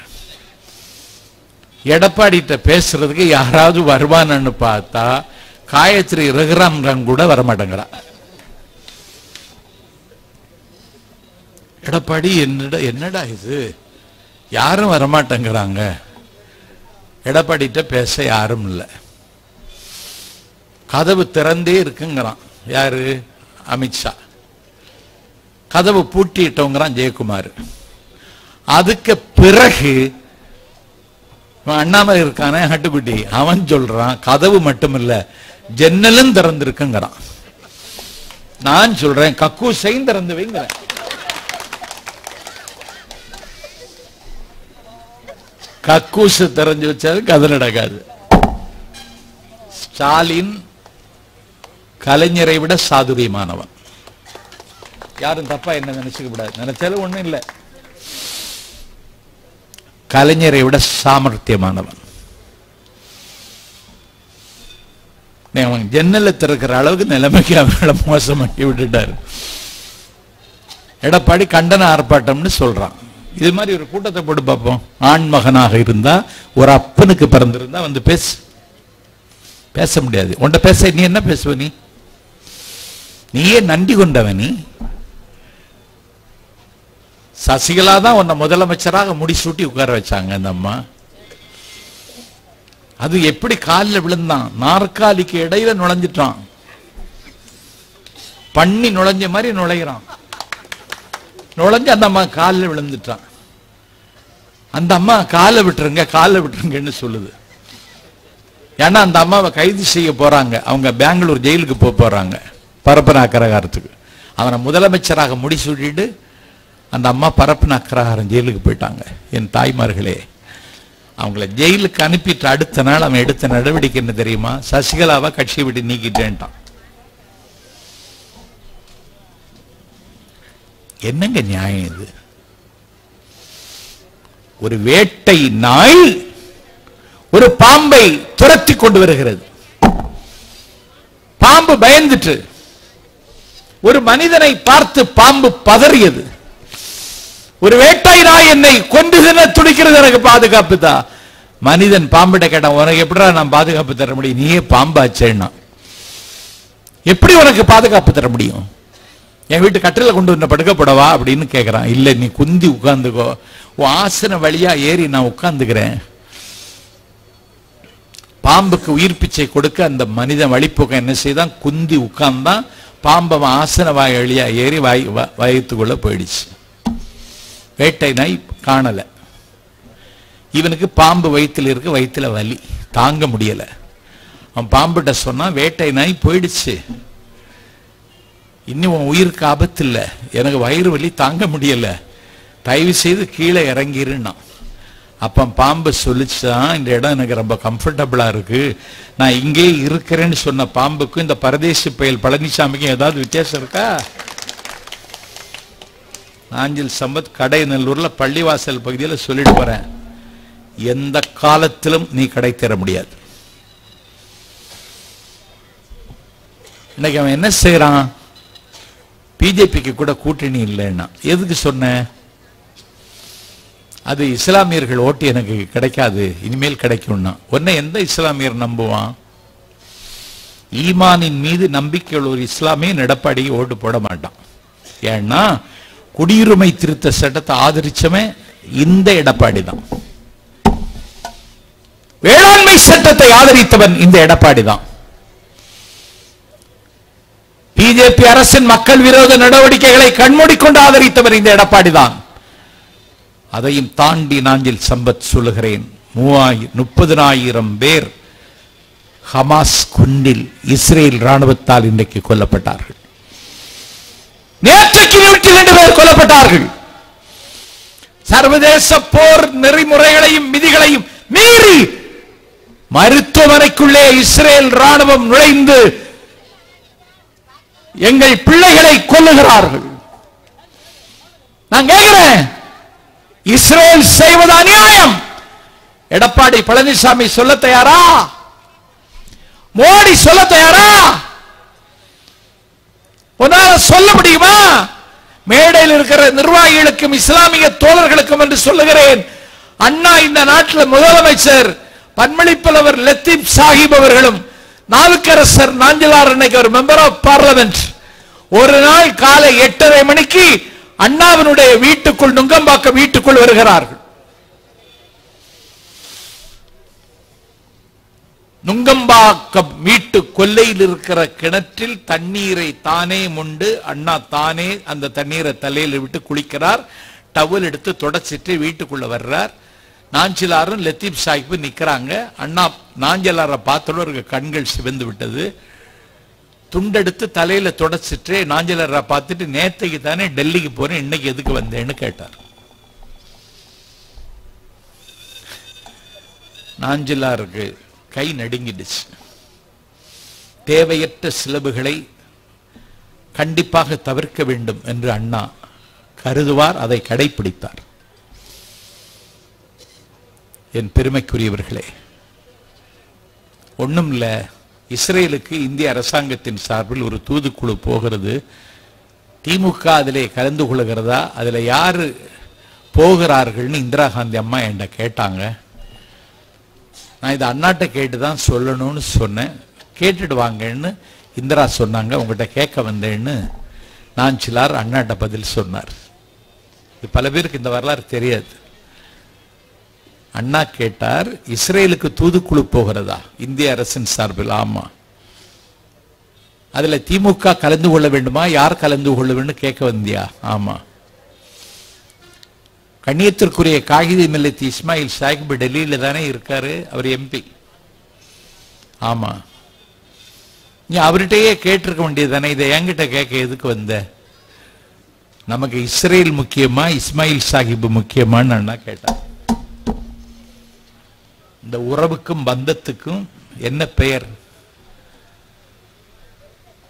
எடப்பாடிட்ட பேசுறதுக்கு யாராவது வருவான்னு பார்த்தா காயத்ரி ரகுராம் கூட வரமாட்டேங்கிறா. எடப்பாடி என்னடா இது, யாரும் வரமாட்டேங்கிறாங்க, எடப்பாடிட்ட பேச யாரும் இல்லை, கதவு திறந்தே இருக்குங்கிறான். யாரு? அமித்ஷா. கதவு பூட்டிட்டோங்கிறான் ஜெயக்குமார். அதுக்கு பிறகு அண்ணாமலை இருக்கானே ஹட்டுக்குட்டி, அவன் சொல்றான் கதவு மட்டும் இல்ல ஜன்னலும் திறந்திருக்குங்கிறான். நான் சொல்றேன் கக்கூசையும் திறந்து வைங்கிறேன். கக்கூசு திறந்து வச்சாது கதை நடக்காது. ஸ்டாலின் கலைஞரை விட சாதுரியமானவன். யாரும் தப்பா என்ன நினைச்சுக்க கூடாது, நினைச்சாலும் ஒண்ணும் இல்லை. கலைஞரை விட சாமர்த்தியமானவன். அவன் ஜன்னல திறக்கிற அளவுக்கு நிலைமைக்கு அவர்களை மோசமாக்கி விட்டுட்டாரு. எடப்பாடி கண்டன ஆர்ப்பாட்டம்னு சொல்றான். இது மாதிரி ஒரு கூட்டத்தை போட்டு பார்ப்போம். ஆண் மகனாக இருந்தா, ஒரு அப்பனுக்கு பிறந்திருந்தா வந்து பேச முடியாது. உன்ட பேச நீ என்ன பேசுவ? நீயே நன்றி கொண்டவன். நீ சசிகலா தான் உன்னை முதலமைச்சராக முடிசூட்டி உட்கார வச்சாங்க. அந்த அம்மா அது எப்படி காலில் விழுந்தான், நாற்காலிக்கு இடையில நுழைஞ்சிட்டான், பண்ணி நுழைஞ்ச மாதிரி நுழைகிறான். நுழைஞ்சு அந்த அம்மா காலில் விழுந்துட்டான். அந்த அம்மா காலை விட்டுருங்கன்னு சொல்லுது. ஏன்னா அந்த அம்மாவை கைது செய்ய போறாங்க. அவங்க பெங்களூர் ஜெயிலுக்கு போறாங்க, பரப்பன அக்கரகாரத்துக்கு. அவனை முதலமைச்சராக முடிசூட்டிட்டு அந்த அம்மா பரப்பன அக்கரகாரம் ஜெயிலுக்கு போயிட்டாங்க. என் தாய்மார்களே, அவங்கள ஜெயிலுக்கு அனுப்பிட்டு அடுத்த நாள் அவன் எடுத்த நடவடிக்கை என்ன தெரியுமா? சசிகலாவை கட்சியை விட்டு நீக்கிட்டேன்ட்டான். என்னங்க நியாயம் இது? ஒரு வேட்டை நாய் ஒரு பாம்பை துரத்தி கொண்டு வருகிறது. பாம்பு பயந்துட்டு, ஒரு மனிதனை பார்த்து பாம்பு பதறியது. ஒரு வேட்டை நாய் என்னை கொண்டு தின துடிக்கிறது, எனக்கு பாதுகாப்பு தான். மனிதன் பாம்பிட்ட கேட்டான், உனக்கு எப்படா நான் பாதுகாப்பு தர முடியும்? நீயே பாம்பாச்சேன்னா எப்படி உனக்கு பாதுகாப்பு தர முடியும்? என் வீட்டு கட்டில கொண்டு வந்து படுக்கப்படவா அப்படின்னு கேட்கிறான். இல்ல, நீ குந்தி உட்கார்ந்துக்கோ, உன் ஆசன வழியா ஏறி நான் உட்கார்ந்துக்கிறேன். பாம்புக்கு உயிர் பிச்சை கொடுக்க அந்த மனிதன் வழிபோக்க என்ன செய்தான்? குந்தி உட்கார்ந்தான். பாம்பு ஆசன வாய் வழியா ஏறி வயிற்றுக்குள்ள போயிடுச்சு. வேட்டை நாய் காணல. இவனுக்கு பாம்பு வயிற்றுல இருக்கு, வயிற்றுல வலி தாங்க முடியல. அவன் பாம்புகிட்ட சொன்னா, வேட்டை நாய் போயிடுச்சு, இன்னும் உன் உயிருக்கு ஆபத்து இல்லை, எனக்கு வயிறு வலி தாங்க முடியல, தயவு செய்து கீழே இறங்கிருன்னா. அப்ப பாம்பு சொல்லிச்சுதான், இந்த இடம் எனக்கு ரொம்ப கம்ஃபர்டபுளா இருக்கு, நான் இங்கே இருக்கிறேன்னு சொன்ன பாம்புக்கும் இந்த பரதேசி பயல் பழனிசாமிக்கும் ஏதாவது வித்தியாசம் இருக்கா? நாஞ்சில் சம்பத் கடைநல்லூர்ல பள்ளிவாசல் பகுதியில் சொல்லிட்டு போறேன், எந்த காலத்திலும் நீ கடை தர முடியாது. இன்னைக்கு அவன் என்ன செய்யறான்? பிஜேபிக்கு கூட கூட்டணி இல்லைன்னா. எதுக்கு சொன்ன? அது இஸ்லாமியர்கள் ஓட்டு எனக்கு கிடைக்காது, இனிமேல் கிடைக்கும்னா. உன்னை எந்த இஸ்லாமியர் நம்புவான்? ஈமானின் மீது நம்பிக்கையுள்ள ஒரு இஸ்லாமியன் எடப்பாடி ஓட்டு போட மாட்டான். ஏன்னா குடியுரிமை திருத்த சட்டத்தை ஆதரிச்சவன் இந்த எடப்பாடி தான். வேளாண்மை சட்டத்தை ஆதரித்தவன் இந்த எடப்பாடி தான். பிஜேபி அரசின் மக்கள் விரோத நடவடிக்கைகளை கண்மூடிக்கொண்டு ஆதரித்தவர் இந்த எடப்பாடி தான். அதையும் தாண்டி நாஞ்சில் சம்பத் சொல்லுகிறேன், 30,000 பேர் ஹமாஸ் குண்டில் இஸ்ரேல் ராணுவத்தால் இன்றைக்கு கொல்லப்பட்டார்கள். நேற்றைக்கு 102 பேர் கொல்லப்பட்டார்கள். சர்வதேச போர் நெறிமுறைகளையும் விதிகளையும் மீறி மருத்துவமனைக்குள்ளே இஸ்ரேல் ராணுவம் நுழைந்து எங்கள் பிள்ளைகளை கொல்லுகிறார்கள். நான் கேட்கிறேன், இஸ்ரேல் செய்வது அநியாயம். எடப்பாடி பழனிசாமி சொல்ல தயாரா? மோடி சொல்ல தயாரா? உன்னால சொல்ல முடியுமா? மேடையில் இருக்கிற நிர்வாகிகளுக்கும் இஸ்லாமிய தோழர்களுக்கும் என்று சொல்லுகிறேன், அண்ணா இந்த நாட்டில் முதலமைச்சர் பன்மளிப்பவர் லத்தீப் சாஹிப் அவர்களும் நாவுக்கரசர் நாஞ்சிலார் அன்னைக்கு ஒரு மெம்பர் ஆஃப் பார்லிமெண்ட் ஒரு நாள் காலை 8:30 மணிக்கு அண்ணாவினுடைய வீட்டுக்குள், நுங்கம்பாக்கம் வீட்டுக்குள் வருகிறார்கள். நுங்கம்பாக்கம் வீட்டு கொல்லையில் இருக்கிற கிணற்றில் தண்ணீரை தானே முண்டு அண்ணா தானே அந்த தண்ணீரை தலையில் விட்டு குளிக்கிறார். டவல் எடுத்து தொடச்சிட்டு வீட்டுக்குள்ள வர்றார். நாஞ்சிலாரும் லத்தீப் சாஹிப் நிக்கிறாங்க. அண்ணா நாஞ்சிலாரை பார்த்தோட கண்கள் சிவந்து விட்டது. துண்டெடுத்து தலையில தொடச்சிட்டு நாஞ்சிலாரை பார்த்துட்டு, நேத்தைக்கு தானே டெல்லிக்கு போறேன், இன்னைக்கு எதுக்கு வந்தேன்னு கேட்டார். நாஞ்சிலாருக்கு கை நடுங்கிடுச்சு. தேவையற்ற சிலபுகளை கண்டிப்பாக தவிர்க்க வேண்டும் என்று அண்ணா கருதுவார், அதை கடைபிடித்தார். என் பெருமைக்குரியவர்களே, ஒண்ணும் இல்ல, இஸ்ரேலுக்கு இந்திய அரசாங்கத்தின் சார்பில் ஒரு தூதுக்குழு போகிறது. திமுக அதிலே கலந்து கொள்கிறதா, அதில் யாரு போகிறார்கள்னு இந்திரா காந்தி அம்மா என்கிட்ட கேட்டாங்க. நான் இதை அண்ணாட்ட கேட்டு தான் சொல்லணும்னு சொன்னேன். கேட்டுட்டு வாங்கன்னு இந்திரா சொன்னாங்க. உங்கள்கிட்ட கேட்க வந்தேன்னு நாஞ்சிலார் அண்ணாட்ட பதில் சொன்னார். பல பேருக்கு இந்த வரலாறு தெரியாது. அண்ணா கேட்டார், இஸ்ரேலுக்கு தூதுக்குழு போகிறதா இந்திய அரசின் சார்பில்? ஆமா. அதுல திமுக கலந்து கொள்ள வேண்டுமா, யார் கலந்து கொள்ள வேண்டும் கேட்க வந்தியா? ஆமா. கண்ணியத்திற்குரிய காகிதி மில்லத் இஸ்மாயில் சாஹிப் டெல்லியில தானே இருக்காரு, அவர் எம்பி. ஆமா. நீ அவர்கிட்டயே கேட்டிருக்க வேண்டியது தானே, இதை என்கிட்ட கேட்க எதுக்கு வந்த? நமக்கு இஸ்ரேல் முக்கியமா இஸ்மாயில் சாஹிப் முக்கியமான்னு அண்ணா கேட்டார். இந்த உறவுக்கும் பந்தத்துக்கும் என்ன பெயர்?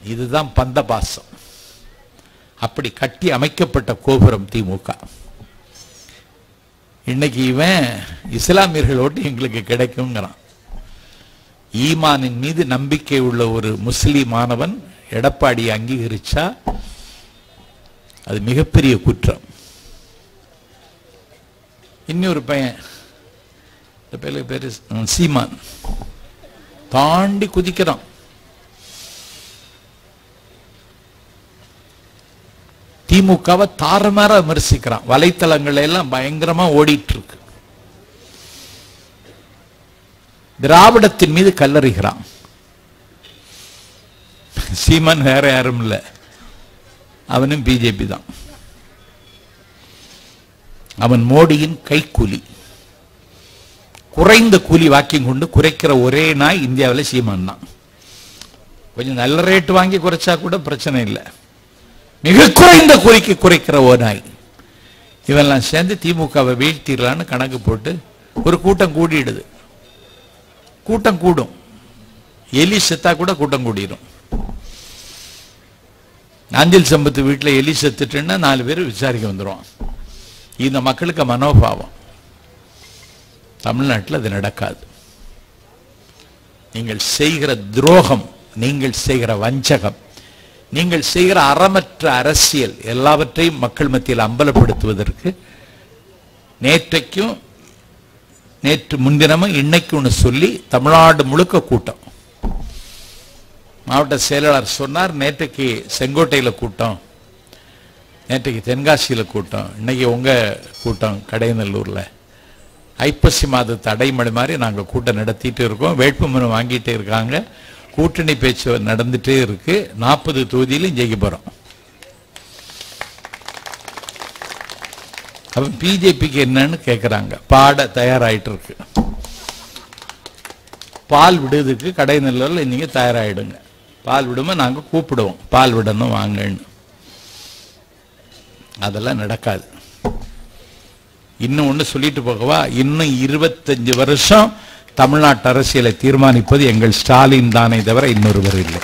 இதுதான் பந்த பாசம். அப்படி கட்டி அமைக்கப்பட்ட கோபுரம் திமுக. இன்னைக்கு இவன் இஸ்லாமியர்களோடு எங்களுக்கு கிடைக்குங்கிறான். ஈமானின் மீது நம்பிக்கை உள்ள ஒரு முஸ்லிம் மாணவன் எடப்பாடி அங்கீகரிச்சா அது மிகப்பெரிய குற்றம். இன்னொரு பையன், பேரு சீமான், தாண்டி குதிக்கிறான். திமுகவை தாறுமாறா விமர்சிக்கிறான். வலைத்தளங்கள் எல்லாம் பயங்கரமா ஓடிட்டு இருக்கு. திராவிடத்தின் மீது கல்லறிகிறான். சீமான் வேற யாரும் இல்ல, அவனும் பிஜேபி தான். அவன் மோடியின் கைக்கூலி. குறைந்த கூலி வாக்கிங் கொண்டு குறைக்கிற ஒரே நாய் இந்தியாவில் சீமான் தான். கொஞ்சம் நல்ல ரேட்டு வாங்கி குறைச்சா கூட பிரச்சனை இல்லை, மிக குறைந்த கூலிக்கு குறைக்கிற ஒரு நாய். இவெல்லாம் சேர்ந்து திமுகவை வீழ்த்திடலான்னு கணக்கு போட்டு ஒரு கூட்டம் கூடிடுது. கூட்டம் கூடும், எலி செத்தா கூட கூட்டம் கூடிடும். நாஞ்சில் சம்பத்து வீட்டில் எலி செத்துட்டுன்னா 4 பேர் விசாரிக்க வந்துடுவான். இந்த மக்களுக்கு மனோபாவம். தமிழ்நாட்டில் அது நடக்காது. நீங்கள் செய்கிற துரோகம், நீங்கள் செய்கிற வஞ்சகம், நீங்கள் செய்கிற அறமற்ற அரசியல் எல்லாவற்றையும் மக்கள் மத்தியில் அம்பலப்படுத்துவதற்கு நேற்றைக்கும் நேற்று முன்தினமும் இன்னைக்கு ஒன்று சொல்லி தமிழ்நாடு முழுக்க கூட்டம். மாவட்ட செயலாளர் சொன்னார், நேற்றைக்கு செங்கோட்டையில் கூட்டம், நேற்றைக்கு தென்காசியில் கூட்டம், இன்னைக்கு உங்க கூட்டம் கடையநல்லூர்ல. ஐப்பசி மாதத்து அடைமழை மாதிரி நாங்கள் கூட்டம் நடத்திட்டு இருக்கோம். வேட்புமனு வாங்கிட்டே இருக்காங்க. கூட்டணி பேச்சு நடந்துட்டே இருக்கு. 40 தொகுதியிலும் ஜெயிக்க போறோம். அப்ப பிஜேபிக்கு என்னன்னு கேட்கிறாங்க. பாட தயாராயிட்டு இருக்கு. பால் விடுறதுக்கு கடைநல்லூர்ல நீங்க தயாராயிடுங்க. பால் விடுமா நாங்க கூப்பிடுவோம், பால் விடணும் வாங்கன்னு. அதெல்லாம் நடக்காது. இன்னும் ஒண்ணு சொல்லிட்டு போகவா, இன்னும் 25 வருஷம் தமிழ்நாட்டு அரசியலை தீர்மானிப்பது எங்கள் ஸ்டாலின் தானே தவிர இன்னொருவர் இல்லை.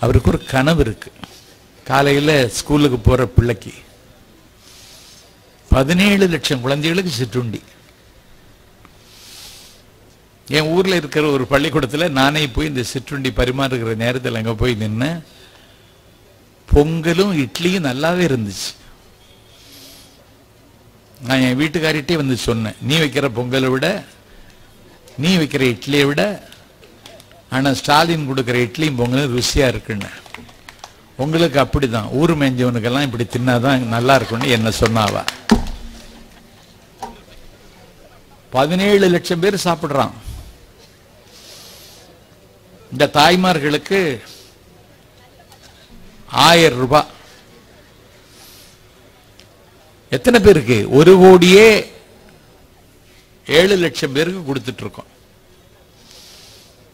அவருக்கு ஒரு கனவு இருக்கு. காலையில் ஸ்கூலுக்கு போற பிள்ளைக்கு 17 லட்சம் குழந்தைகளுக்கு சிற்றுண்டி. என் ஊர்ல இருக்கிற ஒரு பள்ளிக்கூடத்தில் நானே போய் இந்த சிற்றுண்டி பரிமாறுகிற நேரத்தில் அங்கே போய் நின்ன, பொங்கலும் இட்லியும் நல்லாவே இருந்துச்சு. நான் என் வீட்டுக்காரிட்டே வந்து சொன்னேன், நீ வைக்கிற பொங்கலை விட நீ வைக்கிற இட்லியை விட ஆனால் ஸ்டாலின் கொடுக்குற இட்லியும் பொங்கலும் ருசியா இருக்குன்னு. உங்களுக்கு அப்படிதான், ஊர் மேஞ்சவனுக்கெல்லாம் இப்படி தின்னாதான் நல்லா இருக்கும்னு என்ன சொன்னாவா. 17 லட்சம் பேர் சாப்பிடுறான். இந்த தாய்மார்களுக்கு 1000 ரூபாய். எத்தனை பேருக்கு? 1 கோடியே 7 லட்சம் பேருக்கு கொடுத்துட்டு இருக்கோம்.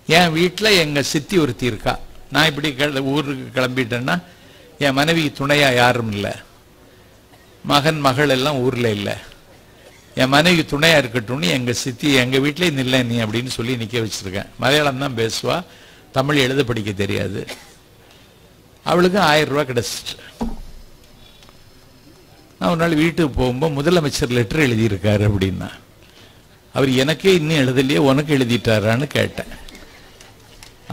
என் வீட்டில் எங்க சித்தி ஒருத்தி இருக்கா. நான் இப்படி ஊருக்கு கிளம்பிட்டேன்னா என் மனைவி துணையா யாரும் இல்லை, மகன் மகள் எல்லாம் ஊர்ல இல்லை. என் மனைவி துணையா இருக்கட்டும்னு எங்க சித்தி எங்க வீட்டிலே நில்ல நீ அப்படின்னு சொல்லி நிக்க வச்சிருக்கேன். மலையாளம் தான் பேசுவா, தமிழ் எழுத படிக்க தெரியாது. அவளுக்கு 1000 ரூபாய் கிடைச்சிட்டு. நான் ஒரு நாள் வீட்டுக்கு போகும்போது முதலமைச்சர் லெட்டர் எழுதியிருக்காரு அப்படின்னா, அவர் எனக்கே இன்னும் எழுதலையே, உனக்கு எழுதிட்டாரான்னு கேட்டேன்.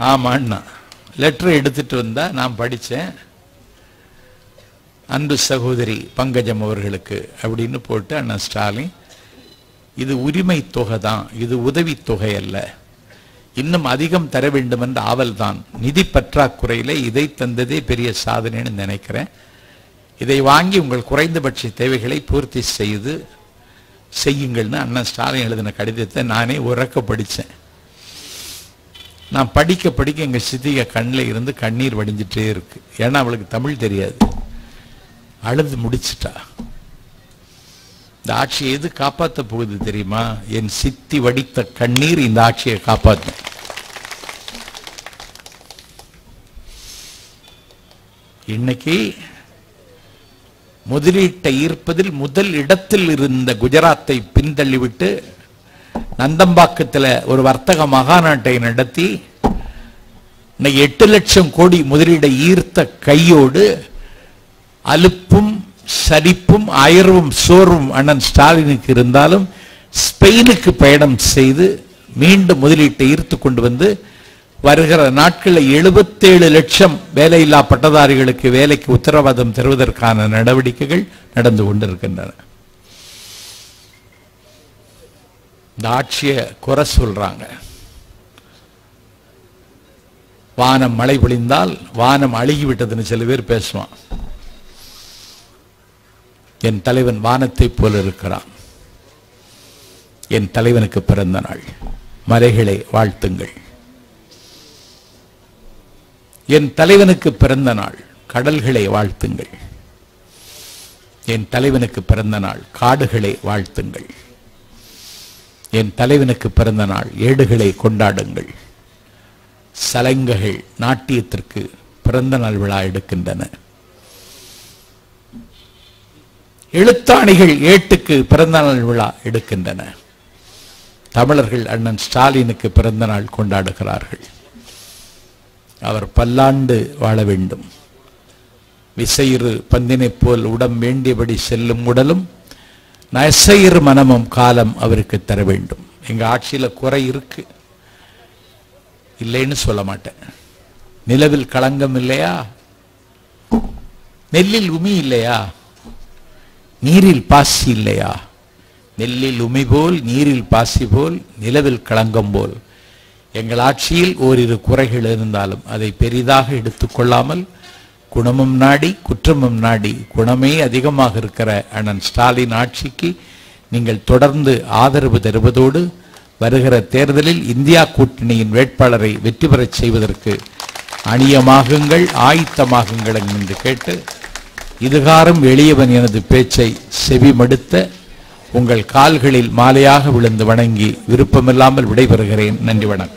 ஆமாண்ணா. லெட்டர் எடுத்துட்டு வந்தா நான் படித்தேன். அன்பு சகோதரி பங்கஜம் அவர்களுக்கு அப்படின்னு போட்டு, அண்ணா ஸ்டாலின், இது உரிமை தொகை தான், இது உதவி தொகை அல்ல, இன்னும் அதிகம் தர வேண்டும் என்ற ஆவல் தான். நிதி பற்றாக்குறையில இதை தந்ததே பெரிய சாதனைன்னு நினைக்கிறேன். இதை வாங்கி உங்கள் குறைந்தபட்ச தேவைகளை பூர்த்தி செய்யுங்கள்னு அண்ணா ஸ்டாலின் எழுதின கடிதத்தை நானே உறக்க படித்தேன். நான் படிக்க படிக்க எங்க சித்திக கண்ணில் இருந்து கண்ணீர் வடிஞ்சிட்டே இருக்கு. ஏன்னா அவளுக்கு தமிழ் தெரியாது. அழுது முடிச்சிட்டா. இந்த ஆட்சியை எது காப்பாற்ற போகுது தெரியுமா? என் சித்தி வடித்த கண்ணீர் இந்த ஆட்சியை காப்பாற்றும். இன்னைக்கு முதலீட்டை ஈர்ப்பதில் முதல் இடத்தில் இருந்த குஜராத்தை பின்தள்ளிவிட்டு நந்தம்பாக்கத்தில் ஒரு வர்த்தக மகாநாட்டை நடத்தி இன்னைக்கு 8 லட்சம் கோடி முதலீடை ஈர்த்த கையோடு அலுப்பும் சலிப்பும் அயர்வும் சோர்வும் அண்ணன் ஸ்டாலினுக்கு இருந்தாலும் ஸ்பெயினுக்கு பயணம் செய்து மீண்டும் முதலீட்டை ஈர்த்து கொண்டு வந்து வருகிற நாட்களில் 77 லட்சம் வேலையில்லா பட்டதாரிகளுக்கு வேலைக்கு உத்தரவாதம் தருவதற்கான நடவடிக்கைகள் நடந்து கொண்டிருக்கின்றன. இந்த ஆட்சியை குறை சொல்றாங்க. வானம் மழை பொழிந்தால் வானம் அழுகிவிட்டதுன்னு சில பேர் பேசுவான். என் தலைவன் வானத்தை போல இருக்கிறான். என் தலைவனுக்கு பிறந்த நாள். மலைகளை வாழ்த்துங்கள். என் தலைவனுக்கு பிறந்த நாள். கடல்களை வாழ்த்துங்கள். என் தலைவனுக்கு பிறந்த நாள். காடுகளை வாழ்த்துங்கள். என் தலைவனுக்கு பிறந்த நாள். ஏடுகளை கொண்டாடுங்கள். சலங்கைகள் நாட்டியத்திற்கு பிறந்த நாள் விழா எடுக்கின்றன. எழுத்தாணிகள் ஏட்டுக்கு பிறந்த நாள் விழா எடுக்கின்றன. தமிழர்கள் அண்ணன் ஸ்டாலினுக்கு பிறந்த நாள் கொண்டாடுகிறார்கள். அவர் பல்லாண்டு வாழ வேண்டும். விசையிறு பந்தினை போல் உடம் வேண்டியபடி செல்லும் உடலும் நசையிறு மனமும் காலம் அவருக்கு தர வேண்டும். எங்க ஆட்சியில குறை இருக்கு, இல்லைன்னு சொல்ல மாட்டேன். நிலவில் களங்கம் இல்லையா? நெல்லில் உமி இல்லையா? நீரில் பாசி இல்லையா? நெல்லில் உமி போல், நீரில் பாசி போல், நிலவில் களங்கம் போல் எங்கள் ஆட்சியில் ஓரிரு குறைகள் இருந்தாலும் அதை பெரிதாக எடுத்துக்கொள்ளாமல் குணமும் நாடி குற்றமும் நாடி குணமே அதிகமாக இருக்கிற அண்ணன் ஸ்டாலின் ஆட்சிக்கு நீங்கள் தொடர்ந்து ஆதரவு தருவதோடு வருகிற தேர்தலில் இந்தியா கூட்டணியின் வேட்பாளரை வெற்றி பெறச் செய்வதற்கு அணியமாகுங்கள், ஆயத்தமாகுங்கள் என்று கேட்டு, இதுகாரும் எளியவன் எனது பேச்சை செவிமடுத்த உங்கள் கால்களில் மாலையாக விழுந்து வணங்கி விருப்பமில்லாமல் விடைபெறுகிறேன். நன்றி, வணக்கம்.